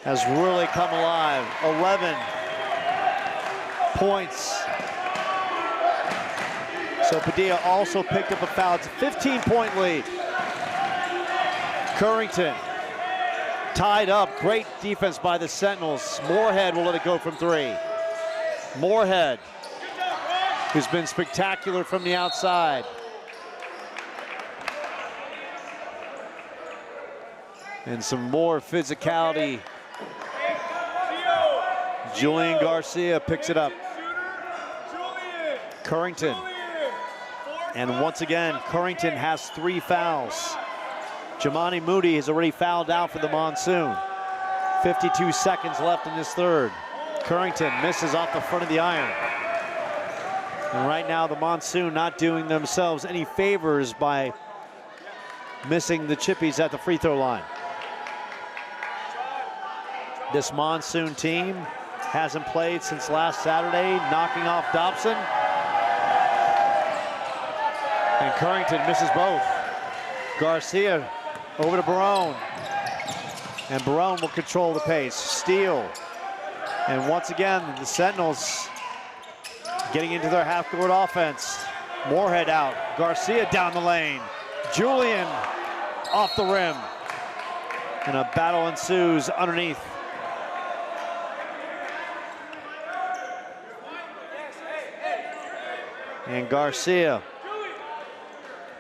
has really come alive. 11 points. So Padilla also picked up a foul. It's a 15-point lead. Currington tied up. Great defense by the Sentinels. Moorhead will let it go from 3. Moorhead, who's been spectacular from the outside. And some more physicality. Julian Garcia picks it up. Currington. And once again, Currington has 3 fouls. Jamani Moody has already fouled out for the Monsoon. 52 seconds left in this third. Currington misses off the front of the iron. And right now the Monsoon not doing themselves any favors by missing the chippies at the free throw line. This Monsoon team hasn't played since last Saturday, knocking off Dobson. And Currington misses both. Garcia over to Barone. And Barone will control the pace. Steal. And once again, the Sentinels getting into their half-court offense. Moorhead out. Garcia down the lane. Julian off the rim. And a battle ensues underneath. And Garcia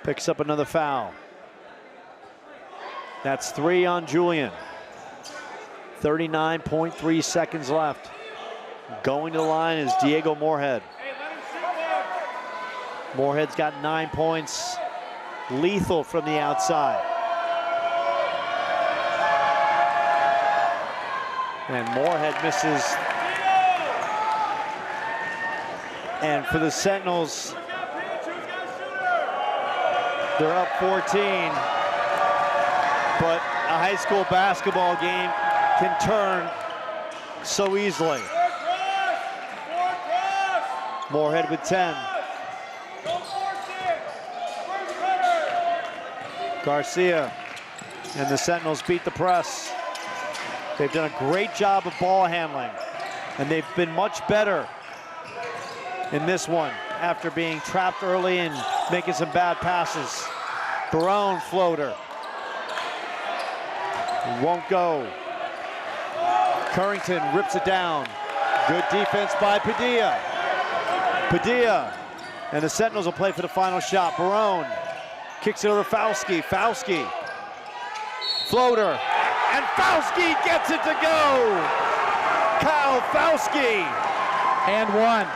picks up another foul. That's 3 on Julian. 39.3 seconds left. Going to the line is Diego Moorhead. Moorhead's got 9 points. Lethal from the outside. And Moorhead misses. And for the Sentinels, they're up 14. But a high school basketball game can turn so easily. Moorhead with 10. Garcia and the Sentinels beat the press. They've done a great job of ball handling, and they've been much better in this one after being trapped early and making some bad passes. Barone floater. Won't go. Currington rips it down. Good defense by Padilla. Padilla. And the Sentinels will play for the final shot. Barone kicks it over to Fauski. Fauski. Floater. And Fauski gets it to go. Kyle Fauski. And 1.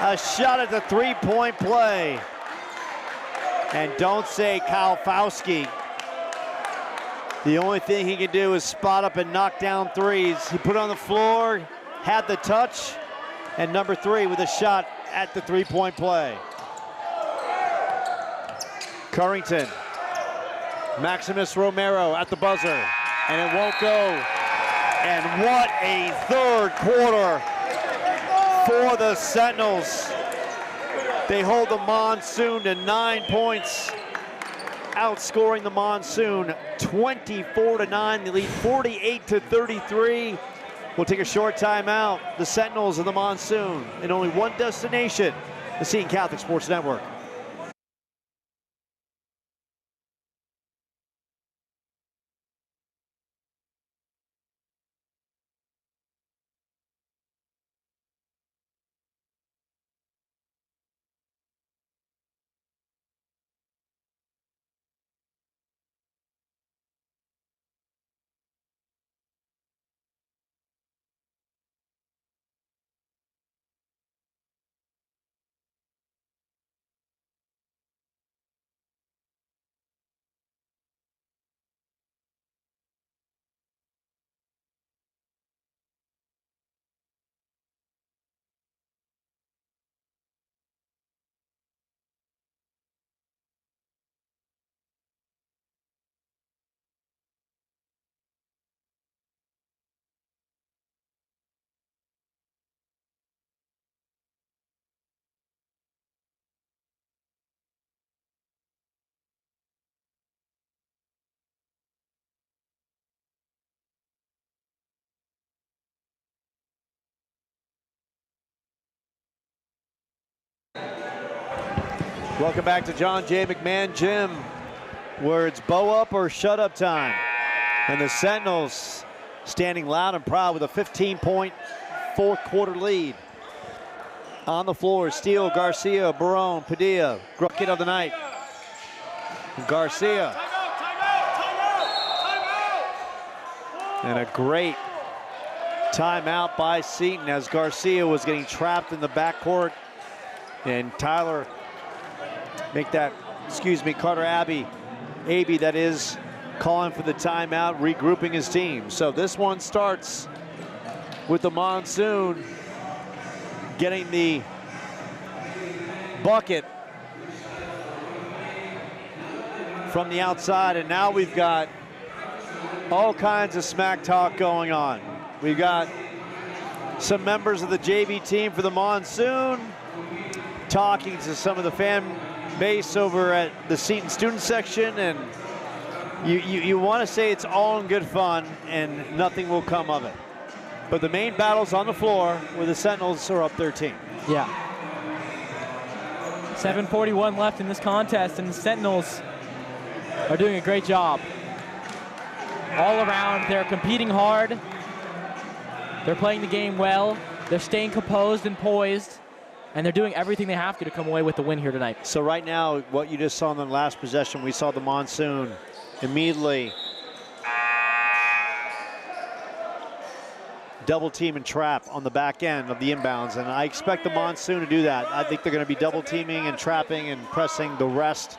A shot at the three-point play. And don't say Kyle Fauski. The only thing he can do is spot up and knock down threes. He put it on the floor, had the touch, and number 3 with a shot at the three-point play. Currington. Maximus Romero at the buzzer, and it won't go. And what a third quarter for the Sentinels. They hold the Monsoon to 9 points, outscoring the Monsoon 24-9. They lead 48-33. We'll take a short timeout. The Sentinels and the Monsoon in only one destination, the Seton Catholic Sports Network. Welcome back to John J. McMahon Gym, where it's bow up or shut up time. And the Sentinels standing loud and proud with a 15-point fourth quarter lead. On the floor, Steele, Garcia, Barone, Padilla, kid of the night. Garcia. And a great timeout by Seton as Garcia was getting trapped in the backcourt. And Tyler, Carter Abbey that is, calling for the timeout, regrouping his team. So this one starts with the Monsoon getting the bucket from the outside, and now we've got all kinds of smack talk going on. We've got some members of the JV team for the Monsoon talking to some of the fan base over at the Seton student section, and you want to say it's all in good fun and nothing will come of it. But the main battle's on the floor where the Sentinels are up 13. Yeah. 7:41 left in this contest, and the Sentinels are doing a great job. All around, they're competing hard. They're playing the game well. They're staying composed and poised, and they're doing everything they have to come away with the win here tonight. So right now, what you just saw in the last possession, we saw the Monsoon immediately double team and trap on the back end of the inbounds, and I expect the Monsoon to do that. I think they're going to be double teaming and trapping and pressing the rest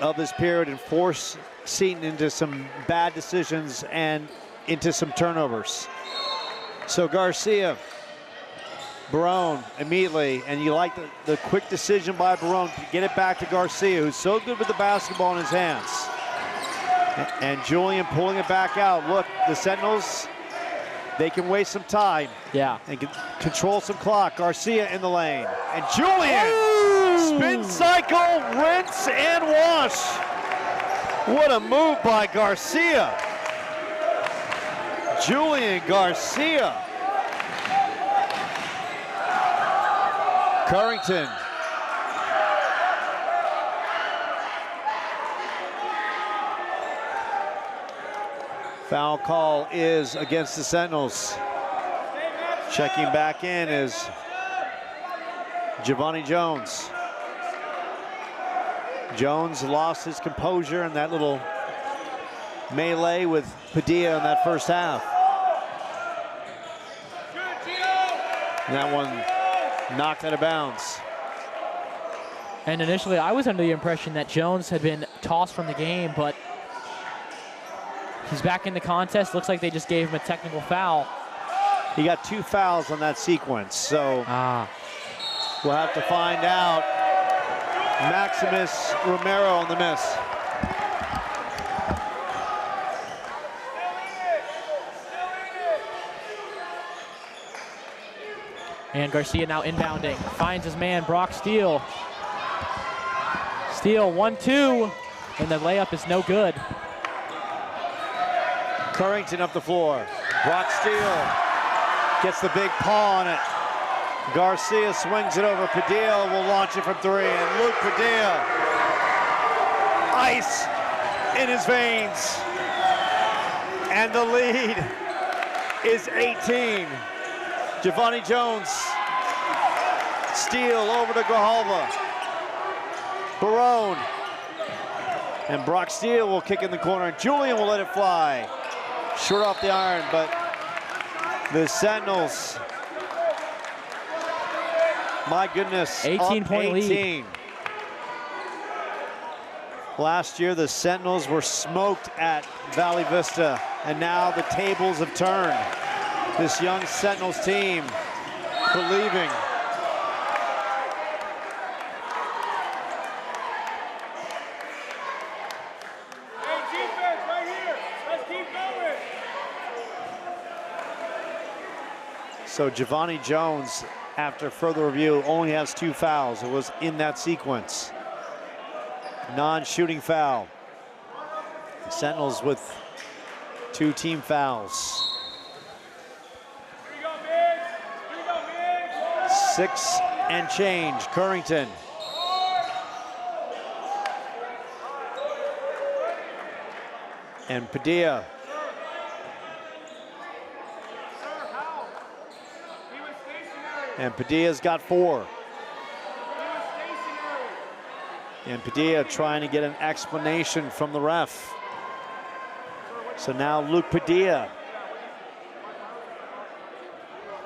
of this period and force Seton into some bad decisions and into some turnovers. So Garcia, Barone immediately, and you like the quick decision by Barone to get it back to Garcia, who's so good with the basketball in his hands. And Julian pulling it back out. Look, the Sentinels, they can waste some time. Yeah. And can control some clock. Garcia in the lane. And Julian, spin cycle, rinse and wash. What a move by Garcia. Julian Garcia. Currington. Foul call is against the Sentinels. Checking back in is Giovanni Jones. Jones lost his composure in that little melee with Padilla in that first half. And that one knocked out of bounds. And initially, I was under the impression that Jones had been tossed from the game, but he's back in the contest. Looks like they just gave him a technical foul. He got 2 fouls on that sequence, so we'll have to find out. Maximus Romero on the miss. And Garcia now inbounding. Finds his man, Brock Steele. Steele, 1-2, and the layup is no good. Currington up the floor. Brock Steele gets the big paw on it. Garcia swings it over. Padilla will launch it from 3, and Luke Padilla, ice in his veins. And the lead is 18. Giovanni Jones, Steele over to Grijalva. Barone. And Brock Steele will kick in the corner. Julian will let it fly. Short off the iron, but the Sentinels, my goodness, 18-point lead. lead. Last year, the Sentinels were smoked at Valley Vista, and now the tables have turned. This young Sentinels team believing. So Giovanni Jones, after further review, only has 2 fouls. It was in that sequence. Non-shooting foul. Sentinels with 2 team fouls. 6 and change. Currington And Padilla. And Padilla's got 4. And Padilla trying to get an explanation from the ref. So now Luke Padilla.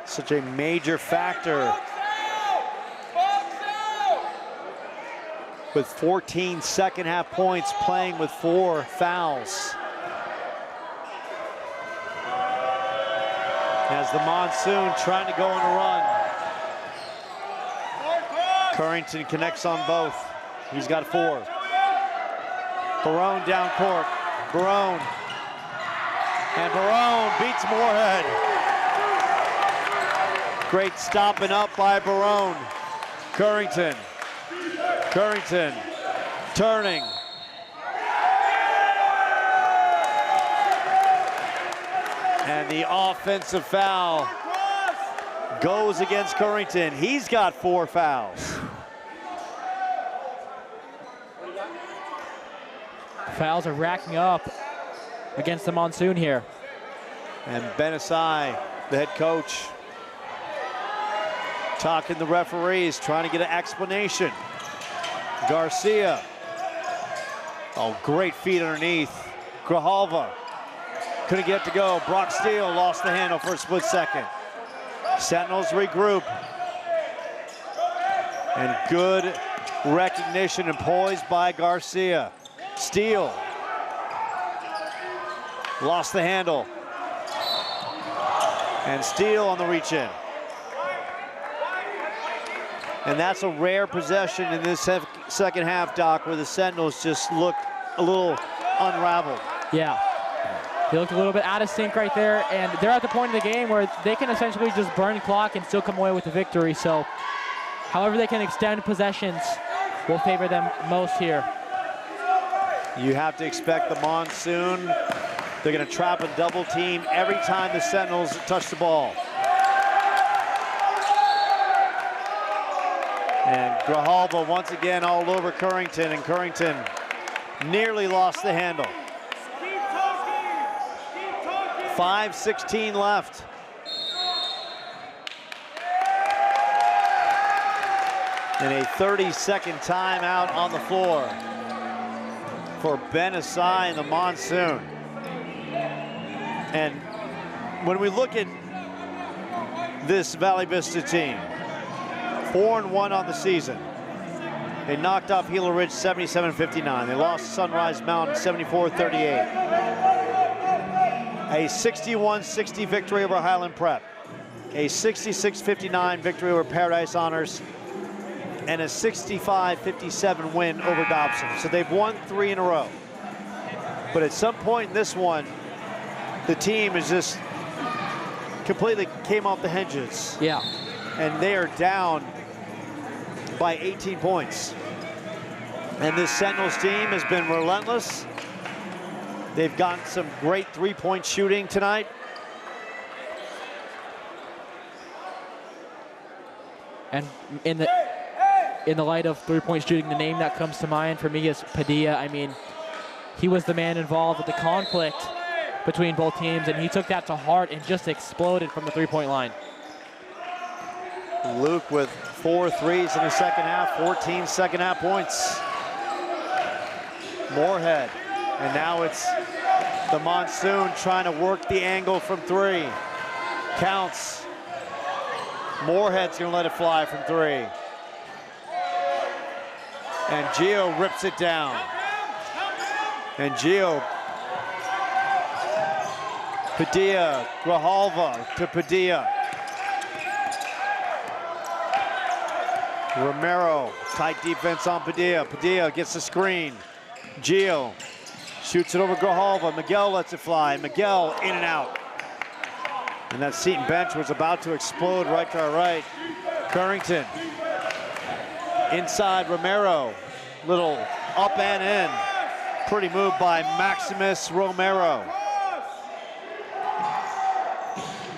Such a major factor. With 14 second half points, playing with 4 fouls. As the Monsoon trying to go on a run. Currington connects on both. He's got 4. Barone down court. Barone. And Barone beats Moorhead. Great stopping up by Barone. Currington. Currington turning. And the offensive foul goes against Currington. He's got 4 fouls. Fouls are racking up against the Monsoon here. And Benesai, the head coach, talking to the referees, trying to get an explanation. Garcia. Oh, great feet underneath. Grijalva couldn't get to go. Brock Steele lost the handle for a split second. Sentinels regroup. And good recognition and poise by Garcia. Steele lost the handle. And Steele on the reach in. And that's a rare possession in this second half, Doc, where the Sentinels just looked a little unraveled. Yeah. They looked a little bit out of sync right there, and they're at the point of the game where they can essentially just burn the clock and still come away with the victory. So however they can extend possessions will favor them most here. You have to expect the Monsoon. They're going to trap and double team every time the Sentinels touch the ball. And Grijalva once again all over Currington, and Currington nearly lost the handle. 5:16 left. And a 30-second timeout on the floor for Benesai and the Monsoon. And when we look at this Valley Vista team, 4-1 on the season. They knocked off Gila Ridge 77-59. They lost Sunrise Mountain 74-38. A 61-60 victory over Highland Prep. A 66-59 victory over Paradise Honors. And a 65-57 win over Dobson. So they've won 3 in a row. But at some point in this one, the team is just completely came off the hinges. Yeah. And they are down by 18 points. And this Sentinels team has been relentless. They've gotten some great three-point shooting tonight. And in the light of three-point shooting, the name that comes to mind for me is Padilla. I mean, he was the man involved with the conflict between both teams, and he took that to heart and just exploded from the three-point line. Luke with 4 threes in the second half, 14 second half points. Moorhead, and now it's the Monsoon trying to work the angle from 3. Counts. Moorhead's gonna let it fly from 3. And Gio rips it down. And Gio, Padilla, Grijalva to Padilla. Romero, tight defense on Padilla. Padilla gets the screen. Gio shoots it over Grijalva. Miguel lets it fly. Miguel in and out. And that Seton bench was about to explode right to our right. Currington. Inside Romero. Little up and in. Pretty move by Maximus Romero.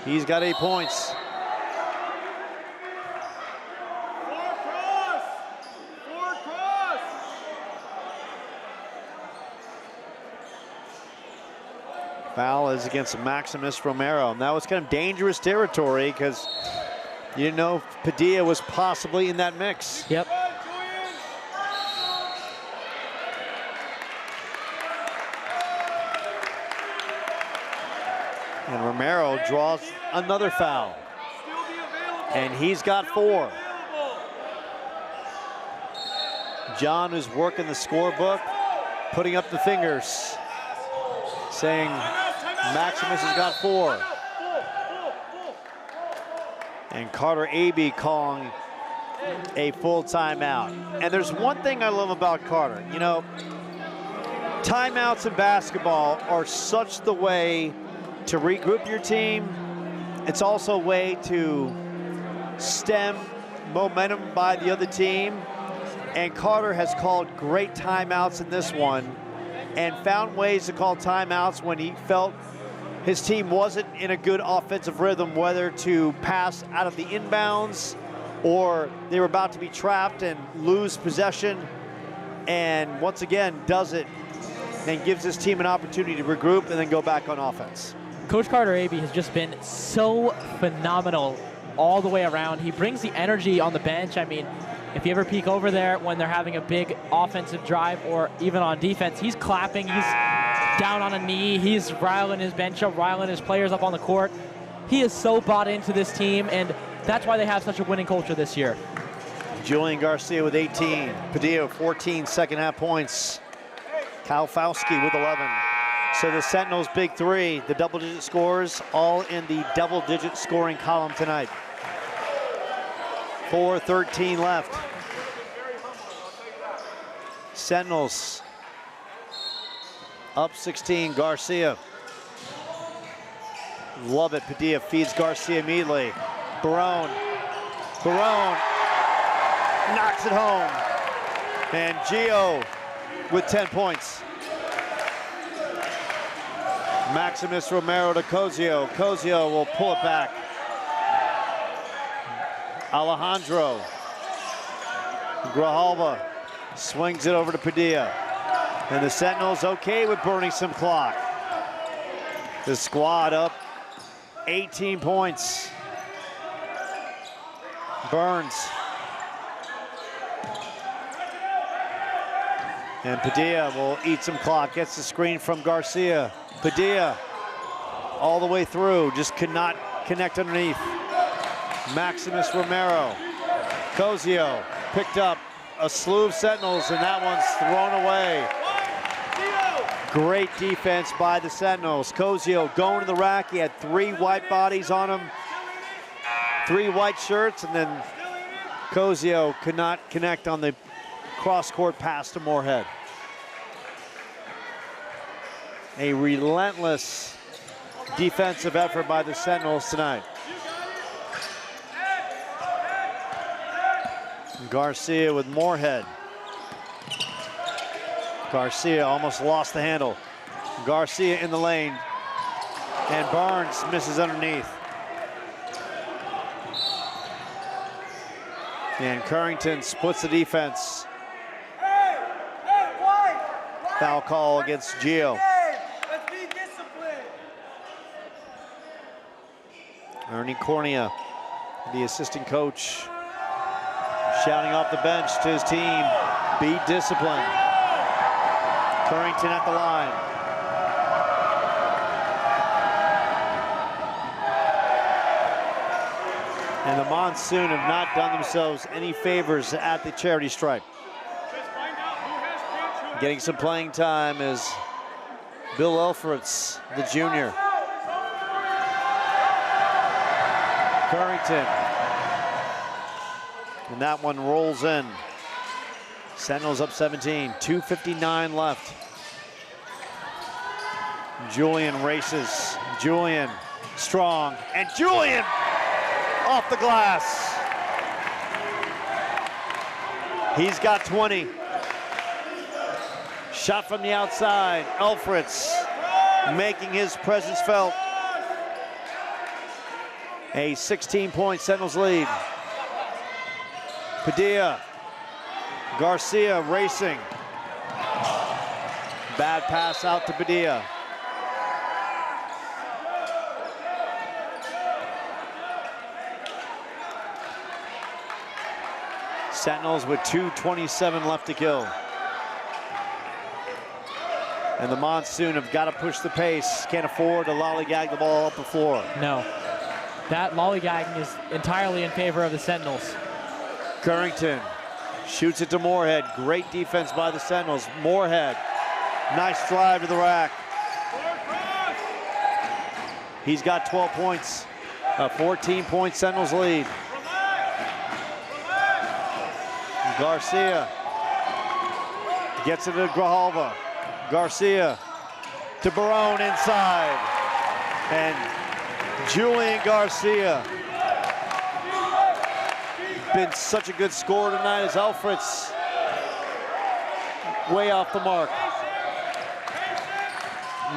He's got 8 points. Foul is against Maximus Romero. And that was kind of dangerous territory because you didn't know if Padilla was possibly in that mix. Yep. And Romero draws another foul. And he's got 4. John is working the scorebook, putting up the fingers, saying Maximus has got 4. And Carter Abey calling a full timeout. And there's one thing I love about Carter. You know, timeouts in basketball are such the way to regroup your team. It's also a way to stem momentum by the other team. And Carter has called great timeouts in this one and found ways to call timeouts when he felt his team wasn't in a good offensive rhythm, whether to pass out of the inbounds or they were about to be trapped and lose possession. And once again, does it and gives his team an opportunity to regroup and then go back on offense. Coach Carter Abey has just been so phenomenal all the way around. He brings the energy on the bench. I mean, if you ever peek over there when they're having a big offensive drive or even on defense, he's clapping, he's down on a knee, he's riling his bench up, riling his players up on the court. He is so bought into this team, and that's why they have such a winning culture this year. Julian Garcia with 18, Padilla 14 second half points, Kyle Fauski with 11. So the Sentinels' big 3, the double-digit scores, all in the double-digit scoring column tonight. 4:13 left. Sentinels up 16, Garcia. Love it, Padilla feeds Garcia immediately. Barone knocks it home. And Gio with 10 points. Maximus Romero to Cozio. Cozio will pull it back. Alejandro Grijalva swings it over to Padilla. And the Sentinels okay with burning some clock. The squad up 18 points. Burns. And Padilla will eat some clock. Gets the screen from Garcia. Padilla all the way through, just could not connect underneath. Maximus Romero. Cozio picked up a slew of Sentinels, and that one's thrown away. Great defense by the Sentinels. Cozio going to the rack. He had 3 white bodies on him, 3 white shirts, and then Cozio could not connect on the cross-court pass to Moorhead. A relentless defensive effort by the Sentinels tonight. Garcia with Moorhead. Garcia almost lost the handle. Garcia in the lane. And Barnes misses underneath. And Currington splits the defense. Foul call against Gio. Ernie Cornea, the assistant coach, shouting off the bench to his team, be disciplined. Currington at the line. And the Monsoon have not done themselves any favors at the charity stripe. Getting some playing time is Bill Elfritz, the junior. Currington. And that one rolls in. Sentinels up 17, 2:59 left. Julian races. Julian strong. And Julian off the glass. He's got 20. Shot from the outside. Elfritz making his presence felt. A 16-point Sentinels lead. Padilla. Garcia racing. Bad pass out to Padilla. Sentinels with 2:27 left to go. And the Monsoon have got to push the pace. Can't afford to lollygag the ball up the floor. No. That lollygagging is entirely in favor of the Sentinels. Currington shoots it to Moorhead. Great defense by the Sentinels. Moorhead, nice drive to the rack. He's got 12 points. A 14-point Sentinels lead. Garcia gets it to Grijalva. Garcia to Barone inside. And Julian Garcia. Been such a good scorer tonight as Alfred's way off the mark.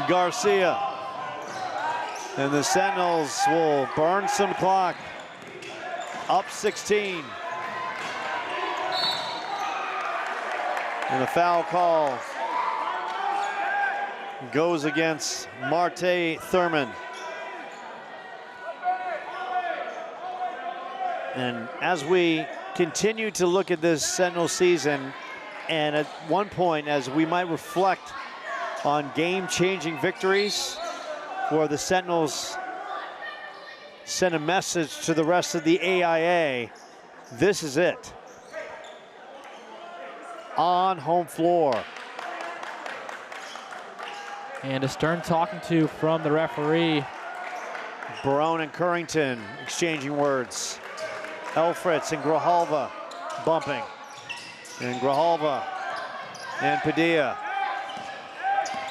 Garcia. And the Sentinels will burn some clock. Up 16. And the foul call goes against Marte Thurman. And as we continue to look at this Sentinel season, and at one point, as we might reflect on game-changing victories, where the Sentinels send a message to the rest of the AIA, this is it. On home floor. And a stern talking to from the referee. Barone and Currington exchanging words. Elfritz and Grijalva bumping. And Grijalva and Padilla.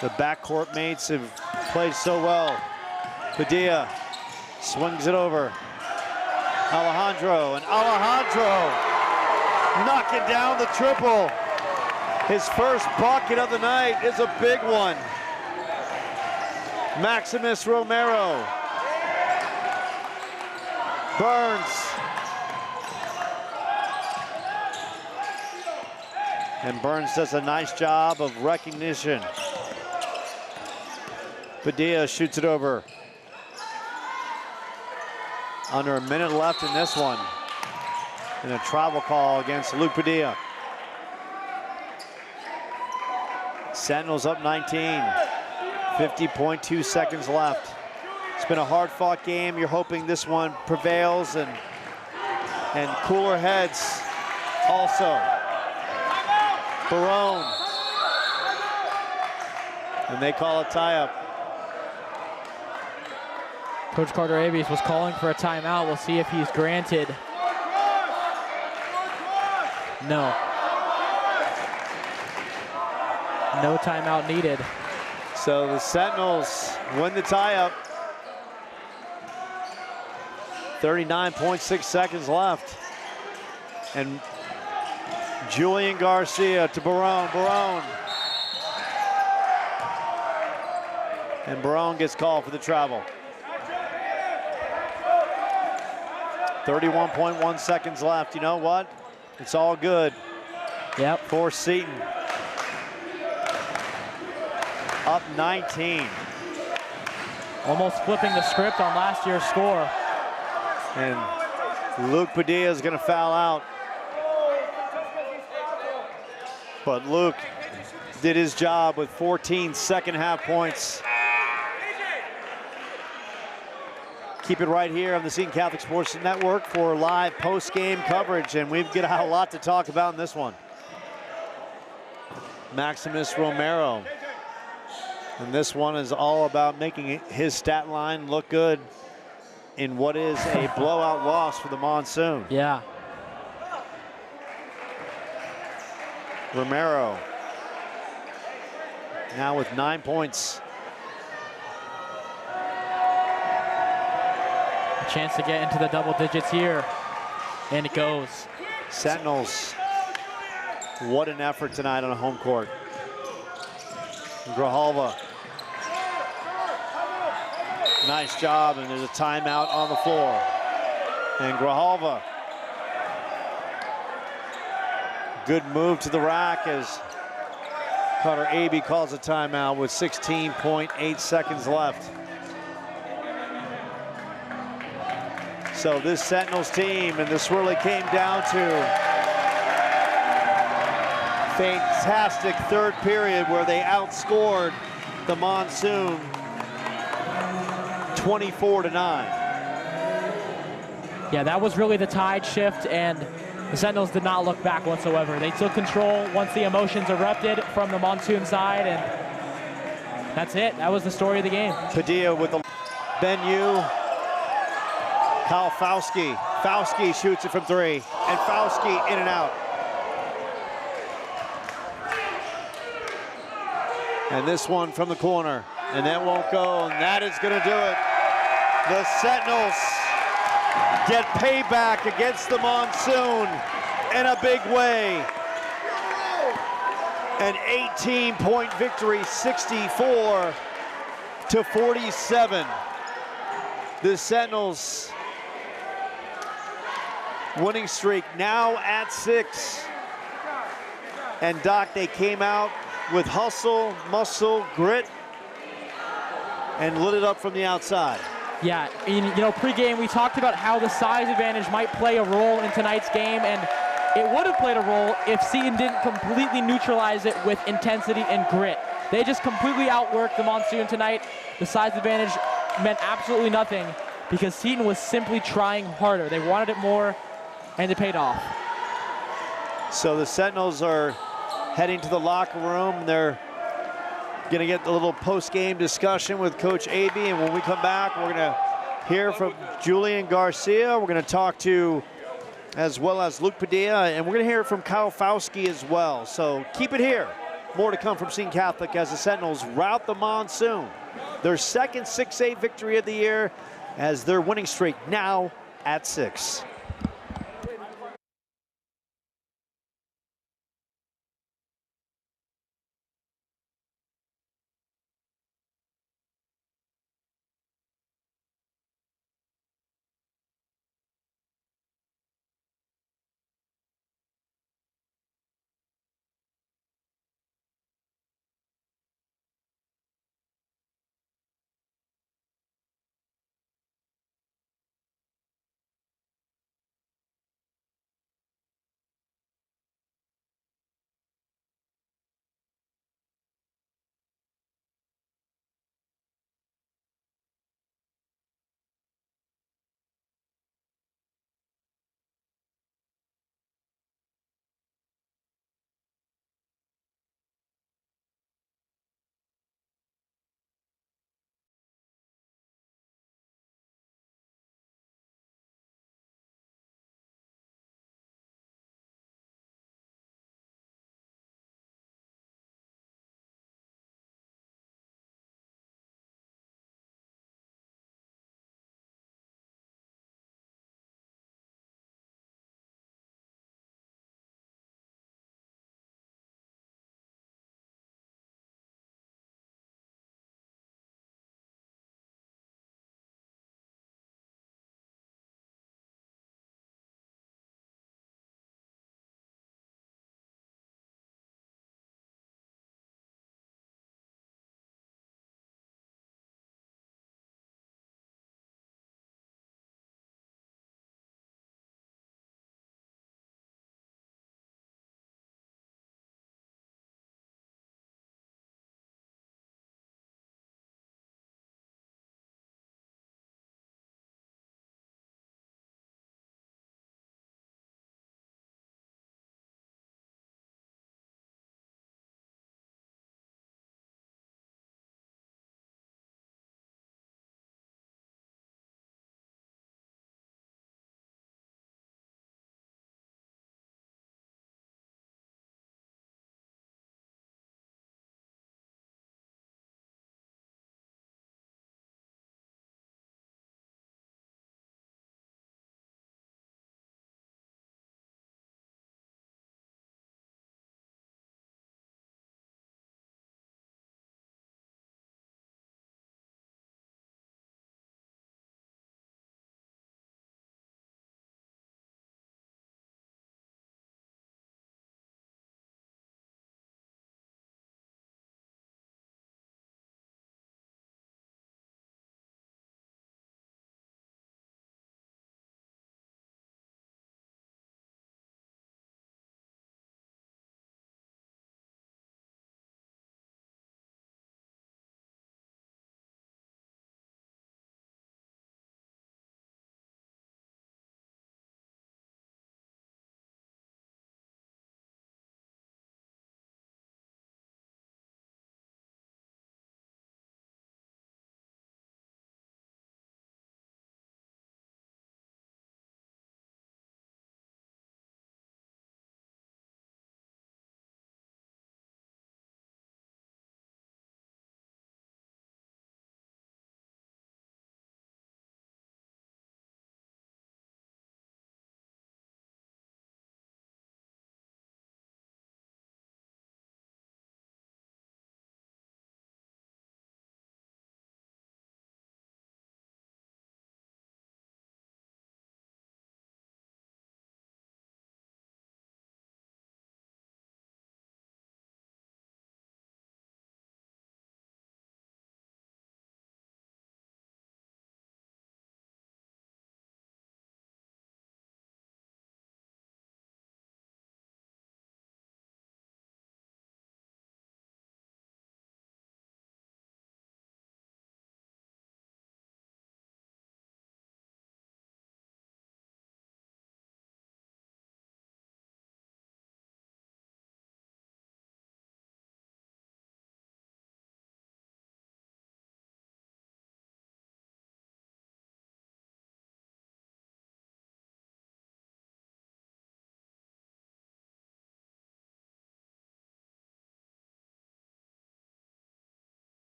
The backcourt mates have played so well. Padilla swings it over. Alejandro, and Alejandro knocking down the triple. His first bucket of the night is a big one. Maximus Romero. Burns. And Burns does a nice job of recognition. Padilla shoots it over. Under a minute left in this one. And a travel call against Luke Padilla. Sentinels up 19. 50.2 seconds left. It's been a hard-fought game. You're hoping this one prevails and cooler heads also. Barone. And they call a tie-up. Coach Carter Abies was calling for a timeout. We'll see if he's granted. No. No timeout needed. So the Sentinels win the tie-up. 39.6 seconds left. And Julian Garcia to Barone. Barone. And Barone gets called for the travel. 31.1 seconds left. You know what? It's all good. Yep. For Seton. Up 19. Almost flipping the script on last year's score. And Luke Padilla is going to foul out. But Luke did his job with 14 second half points. Keep it right here on the Seton Catholic Sports Network for live post-game coverage, and we've got a lot to talk about in this one. Maximus Romero. And this one is all about making his stat line look good in what is a blowout loss for the Monsoon. Yeah. Romero now with 9 points. A chance to get into the double digits here. And it goes. Sentinels, what an effort tonight on a home court. Grijalva. Nice job, and there's a timeout on the floor. And Grijalva. Good move to the rack as Carter Abey calls a timeout with 16.8 seconds left. So this Sentinels team, and this really came down to Fantastic third period where they outscored the Monsoon 24-9. Yeah, that was really the tide shift, and the Sentinels did not look back whatsoever. They took control once the emotions erupted from the Monsoon side, and that's it. That was the story of the game. Padilla with the Ben Yu. Kyle Fauski. Fauski shoots it from three, and Fauski in and out. And this one from the corner, and that won't go, and that is gonna do it. The Sentinels get payback against the Monsoon in a big way. An 18-point victory, 64-47. The Sentinels winning streak now at 6. And Doc, they came out with hustle, muscle, grit, and lit it up from the outside. Yeah, pregame we talked about how the size advantage might play a role in tonight's game, and it would have played a role if Seton didn't completely neutralize it with intensity and grit. They just completely outworked the Monsoon tonight. The size advantage meant absolutely nothing because Seton was simply trying harder. They wanted it more, and it paid off. So the Sentinels are heading to the locker room. They're gonna get a little post-game discussion with Coach Aby, and when we come back, we're gonna hear from Julian Garcia. We're gonna talk to, as well as Luke Padilla, and we're gonna hear from Kyle Fauski as well. So keep it here. More to come from Seton Catholic as the Sentinels rout the Monsoon. Their second 6A victory of the year as their winning streak now at 6.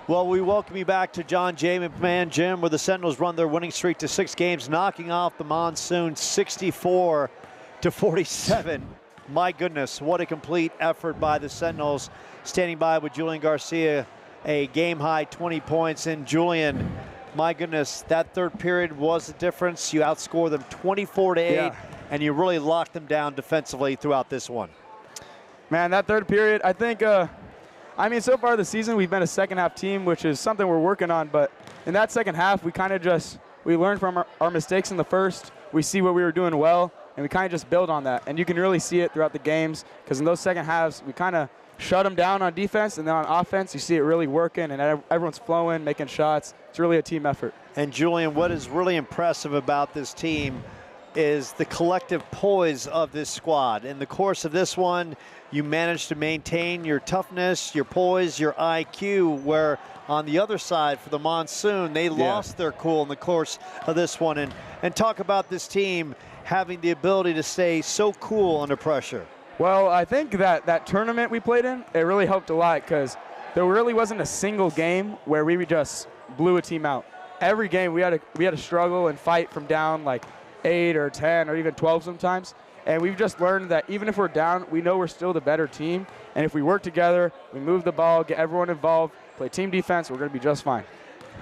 Well, we welcome you back to John J. McMahon Gym, where the Sentinels run their winning streak to 6 games, knocking off the Monsoon 64-47. My goodness, what a complete effort by the Sentinels. Standing by with Julian Garcia, a game-high 20 points. And Julian, my goodness, that third period was the difference. You outscored them 24-8, and you really locked them down defensively throughout this one. Man, that third period, I think, I mean, so far this season, we've been a second-half team, which is something we're working on. But in that second half, we kind of we learned from our mistakes in the first. We see what we were doing well, and we kind of just build on that. And you can really see it throughout the games, because in those second halves, we kind of shut them down on defense, and then on offense, you see it really working, and everyone's flowing, making shots. It's really a team effort. And Julian, what is really impressive about this team is the collective poise of this squad. In the course of this one, you managed to maintain your toughness, your poise, your IQ, where on the other side for the Monsoon, they lost their cool in the course of this one. And talk about this team having the ability to stay so cool under pressure. Well, I think that tournament we played in, it really helped a lot, because there really wasn't a single game where we just blew a team out. Every game we had to struggle and fight from down like 8 or 10 or even 12 sometimes. And we've just learned that even if we're down, we know we're still the better team. And if we work together, we move the ball, get everyone involved, play team defense, we're going to be just fine.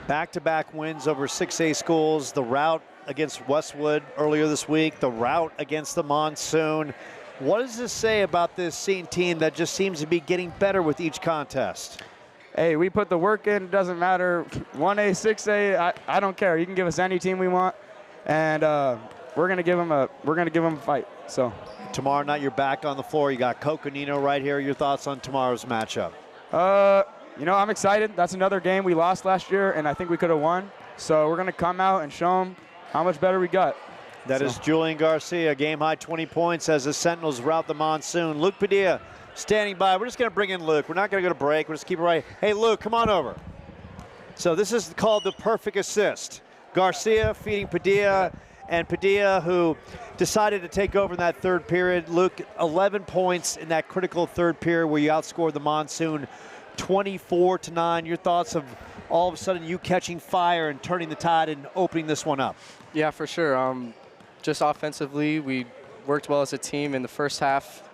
Back-to-back wins over 6A schools, the rout against Westwood earlier this week, the rout against the Monsoon. What does this say about this Seton team that just seems to be getting better with each contest? Hey, we put the work in. It doesn't matter. 1A, 6A, I don't care. You can give us any team we want, and we're gonna give them a fight. So tomorrow night you're back on the floor. You got Coconino right here. Your thoughts on tomorrow's matchup? You know, I'm excited. That's another game we lost last year, and I think we could have won. So we're gonna come out and show them how much better we got. That is Julian Garcia, game-high 20 points as the Sentinels rout the Monsoon. Luke Padilla standing by. We're just going to bring in Luke. We're not going to go to break. We'll just keep it right. Hey, Luke, come on over. So this is called the perfect assist. Garcia feeding Padilla, and Padilla, who decided to take over in that third period. Luke, 11 points in that critical third period where you outscored the Monsoon 24-9. Your thoughts of all of a sudden you catching fire and turning the tide and opening this one up? Yeah, for sure. Just offensively, we worked well as a team in the first half.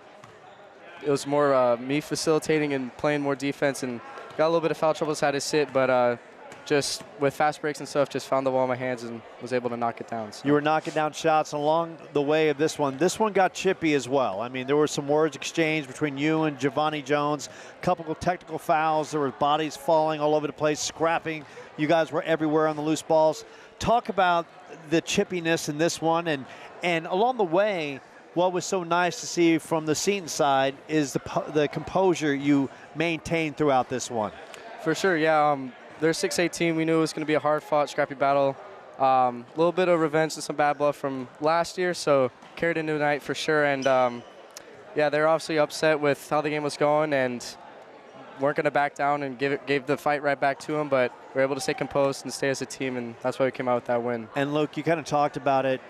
It was more me facilitating and playing more defense, and got a little bit of foul troubles, had to sit, but just with fast breaks and stuff, just found the ball in my hands and was able to knock it down. So. You were knocking down shots along the way of this one. This one got chippy as well. I mean, there were some words exchanged between you and Giovanni Jones, a couple of technical fouls. There were bodies falling all over the place, scrapping. You guys were everywhere on the loose balls. Talk about the chippiness in this one, and along the way, what was so nice to see from the Seton side is the composure you maintained throughout this one. For sure, yeah. They're a 6A team. We knew it was going to be a hard-fought, scrappy battle. A little bit of revenge and some bad blood from last year, so carried into tonight for sure. And yeah, they're obviously upset with how the game was going and weren't going to back down and gave the fight right back to them, but we were able to stay composed and stay as a team, and that's why we came out with that win. And Luke, you kind of talked about it.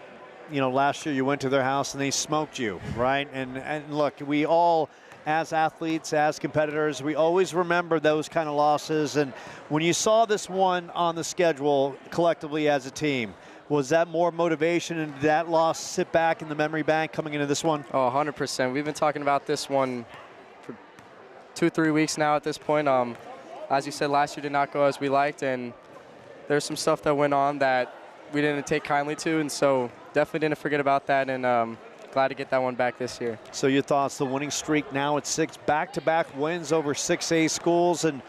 You know, last year you went to their house and they smoked you, right? And look, we all, as athletes, as competitors, we always remember those kind of losses. And when you saw this one on the schedule collectively as a team, was that more motivation, and did that loss sit back in the memory bank coming into this one? Oh, 100%. We've been talking about this one for 2-3 weeks now at this point. As you said, last year did not go as we liked, and there's some stuff that went on that we didn't take kindly to, and so definitely didn't forget about that, and glad to get that one back this year. So your thoughts, the winning streak now at 6 back-to-back wins over 6A schools, and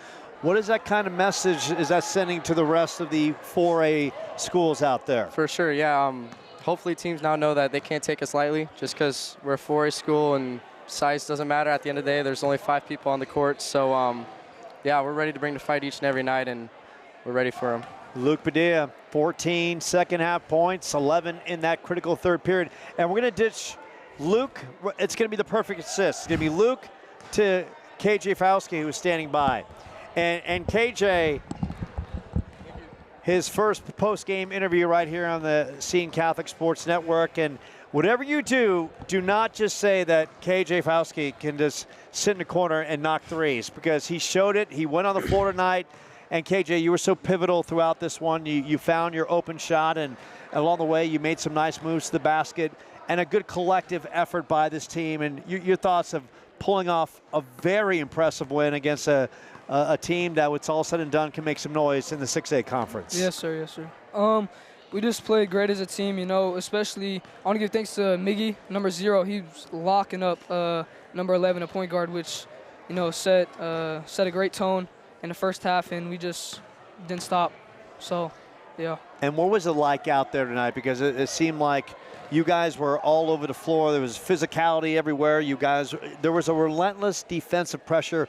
what is that kind of message is that sending to the rest of the 4A schools out there? For sure, yeah. Hopefully teams now know that they can't take us lightly just because we're a 4A school and size doesn't matter. At the end of the day, there's only 5 people on the court, so yeah, we're ready to bring the fight each and every night, and we're ready for them. Luke Padilla, 14 second-half points, 11 in that critical third period. And we're going to ditch Luke. It's going to be the perfect assist. It's going to be Luke to KJ Fauske, who's standing by. And KJ, his first post-game interview right here on the Seton Catholic Sports Network. And whatever you do, do not just say that KJ Fauske can just sit in the corner and knock threes, because he showed it. He went on the floor tonight. And KJ, you were so pivotal throughout this one. You found your open shot, and along the way, you made some nice moves to the basket, and a good collective effort by this team. And your thoughts of pulling off a very impressive win against a team that, when it's all said and done, can make some noise in the 6A conference. Yes, sir. Yes, sir. We just played great as a team, you know, especially I want to give thanks to Miggy, number 0. He was locking up number 11, a point guard, which, you know, set a great tone in the first half, and we just didn't stop. So, yeah. And what was it like out there tonight? Because it seemed like you guys were all over the floor. There was physicality everywhere. There was a relentless defensive pressure.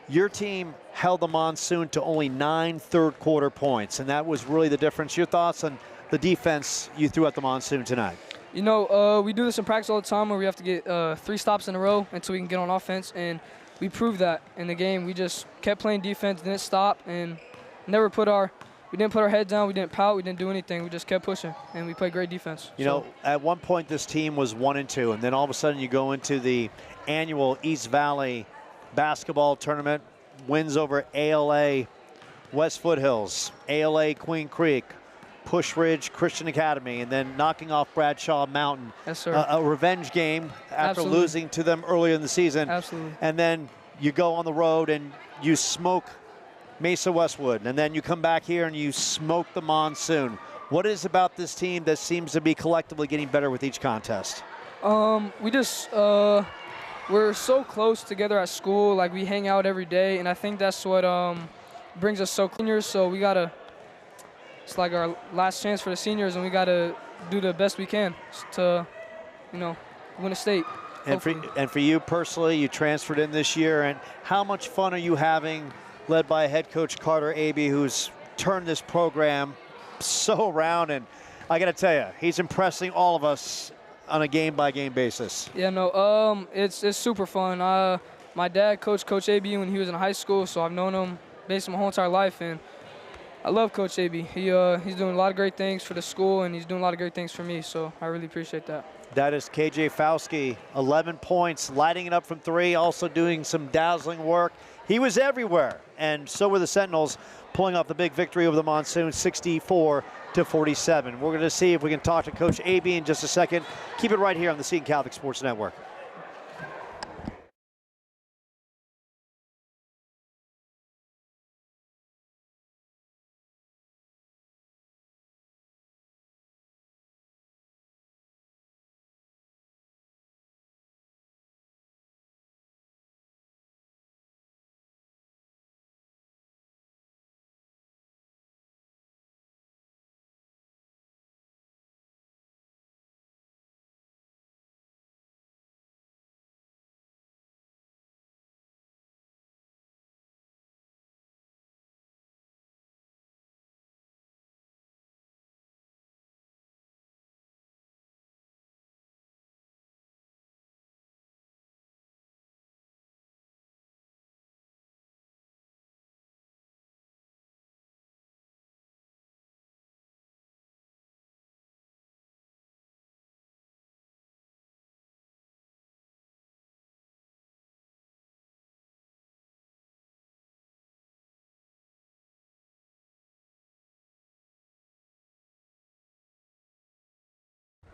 Your team held the Monsoon to only 9 third-quarter points, and that was really the difference. Your thoughts on the defense you threw at the Monsoon tonight? You know, we do this in practice all the time where we have to get 3 stops in a row until we can get on offense, and we proved that in the game. We just kept playing defense, didn't stop, and we didn't put our head down, we didn't pout, we didn't do anything. We just kept pushing, and we played great defense. You know, at one point this team was 1-2, and then all of a sudden you go into the annual East Valley basketball tournament, wins over ALA West Foothills, ALA Queen Creek, Push Ridge Christian Academy, and then knocking off Bradshaw Mountain. Yes, sir. A revenge game after Absolutely. losing to them earlier in the season. Absolutely. And then you go on the road and you smoke Mesa Westwood, and then you come back here and you smoke the Monsoon. What is about this team that seems to be collectively getting better with each contest? We just we're so close together at school. Like, we hang out every day, and I think that's what brings us so seniors. So we gotta. It's like our last chance for the seniors, and we gotta do the best we can to, you know, win a state. And for you personally, you transferred in this year, and how much fun are you having, led by head coach Carter Abey, who's turned this program so around? And I got to tell you, he's impressing all of us on a game-by-game basis. Yeah, no, it's super fun. My dad coached Coach Abey when he was in high school, so I've known him basically my whole entire life, and I love Coach Abey. He's doing a lot of great things for the school, and he's doing a lot of great things for me, so I really appreciate that. That is KJ Fauski, 11 points, lighting it up from 3, also doing some dazzling work. He was everywhere, and so were the Sentinels, pulling off the big victory over the Monsoon, 64-47. We're going to see if we can talk to Coach Abey in just a second. Keep it right here on the Seton Catholic Sports Network.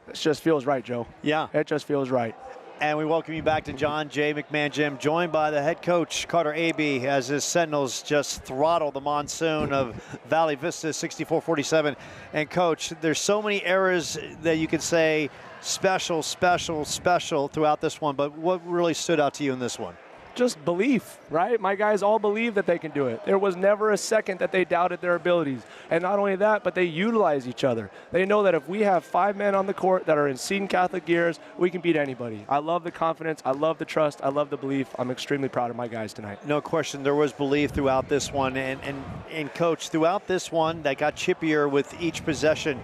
It just feels right, Joe. Yeah. It just feels right. And we welcome you back to John J. McMahon Gym, joined by the head coach, Carter Abey, as his Sentinels just throttle the Monsoon of Valley Vista, 64-47. And, Coach, there's so many errors that you could say special throughout this one, but what really stood out to you in this one? Just belief, right? My guys all believe that they can do it. There was never a second that they doubted their abilities. And not only that, but they utilize each other. They know that if we have 5 men on the court that are in Seton Catholic gears, we can beat anybody. I love the confidence. I love the trust. I love the belief. I'm extremely proud of my guys tonight. No question, there was belief throughout this one. And Coach, throughout this one, that got chippier with each possession.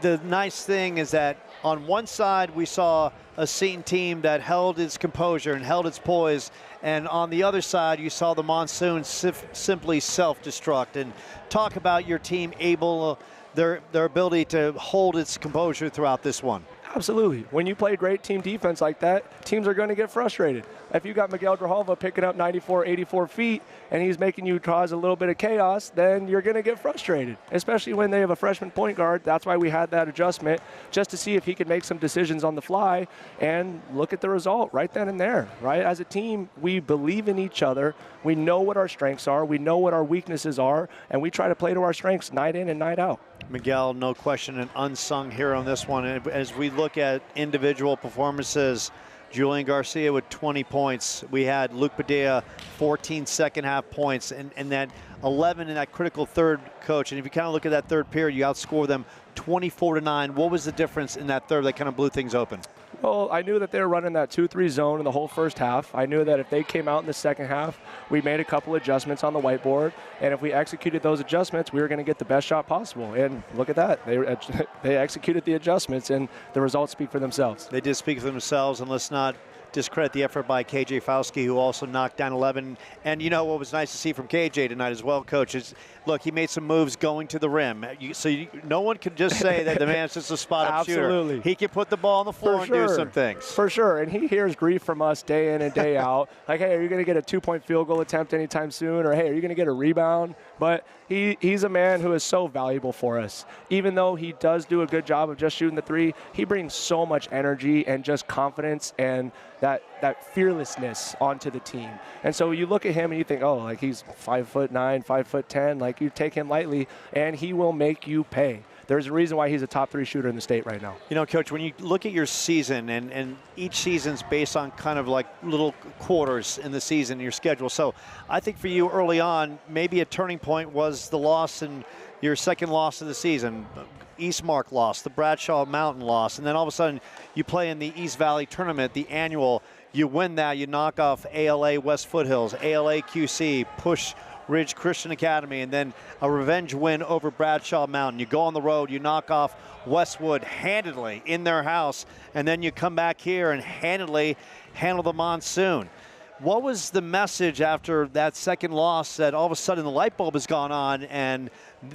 The nice thing is that on one side, we saw a Seton team that held its composure and held its poise. And on the other side, you saw the Monsoon simply self-destruct. And talk about your team able, their ability to hold its composure throughout this one. Absolutely. When you play great team defense like that, teams are going to get frustrated. If you got Miguel Grijalva picking up 94, 84 feet, and he's making you cause a little bit of chaos, then you're going to get frustrated, especially when they have a freshman point guard. That's why we had that adjustment, just to see if he could make some decisions on the fly, and look at the result right then and there, right? As a team, we believe in each other. We know what our strengths are. We know what our weaknesses are, and we try to play to our strengths night in and night out. Miguel, no question, an unsung hero in this one. And as we look at individual performances, Julian Garcia with 20 points. We had Luke Padilla, 14 second half points, and that 11 in that critical third, coach. And if you kind of look at that third period, you outscore them 24-9. What was the difference in that third that kind of blew things open? Well, I knew that they were running that 2-3 zone in the whole first half. I knew that if they came out in the second half, we made a couple adjustments on the whiteboard, and if we executed those adjustments, we were going to get the best shot possible. And look at that. They executed the adjustments, and the results speak for themselves. They did speak for themselves, and let's not discredit the effort by KJ Fauski, who also knocked down 11. And you know what was nice to see from KJ tonight as well, coach, is look, he made some moves going to the rim. No one can just say that the man's just a spot-up shooter. Absolutely. He can put the ball on the floor and do some things. For sure, and he hears grief from us day in and day out. Like, hey, are you going to get a 2-point field goal attempt anytime soon? Or, hey, are you going to get a rebound? But he's a man who is so valuable for us. Even though he does do a good job of just shooting the three, he brings so much energy and just confidence and that fearlessness onto the team. And so you look at him and you think, oh, like he's 5'9", 5'10", like you take him lightly, and he will make you pay. There's a reason why he's a top 3 shooter in the state right now. You know, Coach, when you look at your season, and each season's based on kind of like little quarters in the season, your schedule. So I think for you early on, maybe a turning point was the loss in your second loss of the season. Eastmark loss, the Bradshaw Mountain loss, and then all of a sudden you play in the East Valley tournament, the annual. You win that, you knock off ALA West Foothills, ALA QC, push Ridge Christian Academy, and then a revenge win over Bradshaw Mountain. You go on the road, you knock off Westwood handedly in their house, and then you come back here and handedly handle the Monsoon. What was the message after that second loss that all of a sudden the light bulb has gone on and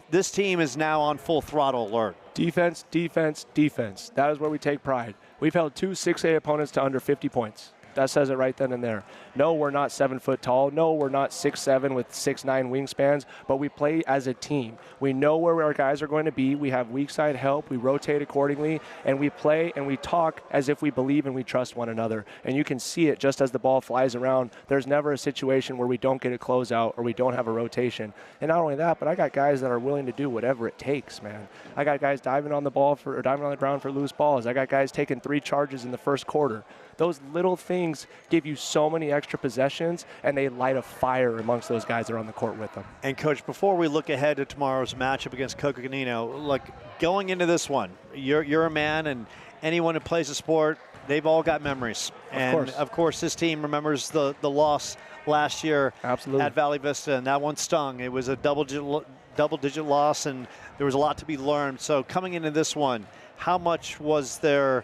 this team is now on full throttle alert? Defense, defense, defense. That is where we take pride. We've held 2 6A opponents to under 50 points. That says it right then and there. No, we're not 7 foot tall. No, we're not 6'7" with 6'9" wingspans, but we play as a team. We know where our guys are going to be. We have weak side help. We rotate accordingly, and we play and we talk as if we believe and we trust one another. And you can see it just as the ball flies around. There's never a situation where we don't get a closeout or we don't have a rotation. And not only that, but I got guys that are willing to do whatever it takes, man. I got guys diving on the ground for loose balls. I got guys taking 3 charges in the first quarter. Those little things give you so many extra possessions, and they light a fire amongst those guys that are on the court with them. And, Coach, before we look ahead to tomorrow's matchup against Coconino, like going into this one, you're a man, and anyone who plays a sport, they've all got memories. Of course, this team remembers the loss last year at Valley Vista, and that one stung. It was a double-digit loss, and there was a lot to be learned. So coming into this one, how much was there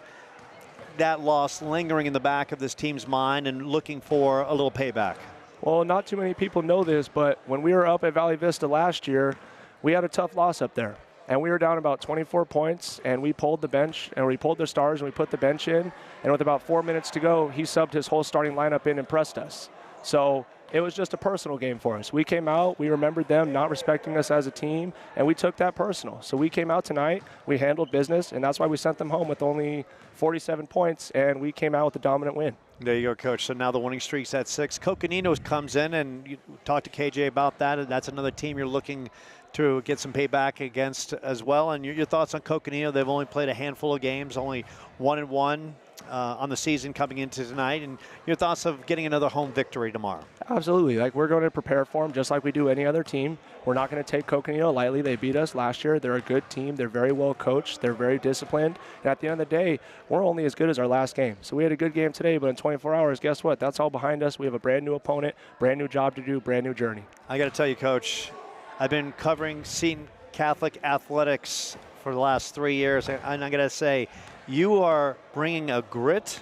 that loss lingering in the back of this team's mind and looking for a little payback? Well, not too many people know this, but when we were up at Valley Vista last year, we had a tough loss up there. And we were down about 24 points, and we pulled the bench, and we pulled the stars, and we put the bench in. And with about 4 minutes to go, he subbed his whole starting lineup in and pressed us. So it was just a personal game for us. We came out, we remembered them not respecting us as a team, and we took that personal. So we came out tonight, we handled business, and that's why we sent them home with only 47 points, and we came out with a dominant win. There you go, Coach. So now the winning streak's at 6. Coconino comes in, and you talked to KJ about that, and that's another team you're looking to get some payback against as well. And your thoughts on Coconino? They've only played a handful of games, only 1-1 on the season coming into tonight, and your thoughts of getting another home victory tomorrow? Absolutely. Like, we're going to prepare for them just like we do any other team. We're not going to take Coconino lightly. They beat us last year. They're a good team. They're very well coached. They're very disciplined. And at the end of the day, we're only as good as our last game. So we had a good game today, but in 24 hours, guess what? That's all behind us. We have a brand new opponent, brand new job to do, brand new journey. I got to tell you, Coach, I've been covering Seton Catholic athletics for the last 3 years, and I'm going to say you are bringing a grit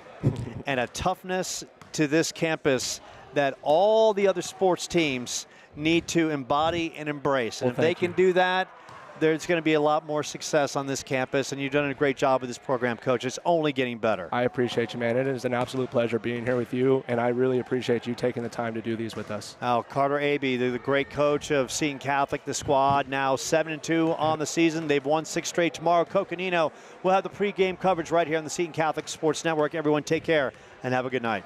and a toughness to this campus that all the other sports teams need to embody and embrace. And if they can do that, there's going to be a lot more success on this campus, and you've done a great job with this program, Coach. It's only getting better. I appreciate you, man. It is an absolute pleasure being here with you, and I really appreciate you taking the time to do these with us. Now, Carter Abey, the great coach of Seton Catholic, the squad now 7-2 on the season. They've won 6 straight. Tomorrow, Coconino will have the pregame coverage right here on the Seton Catholic Sports Network. Everyone take care and have a good night.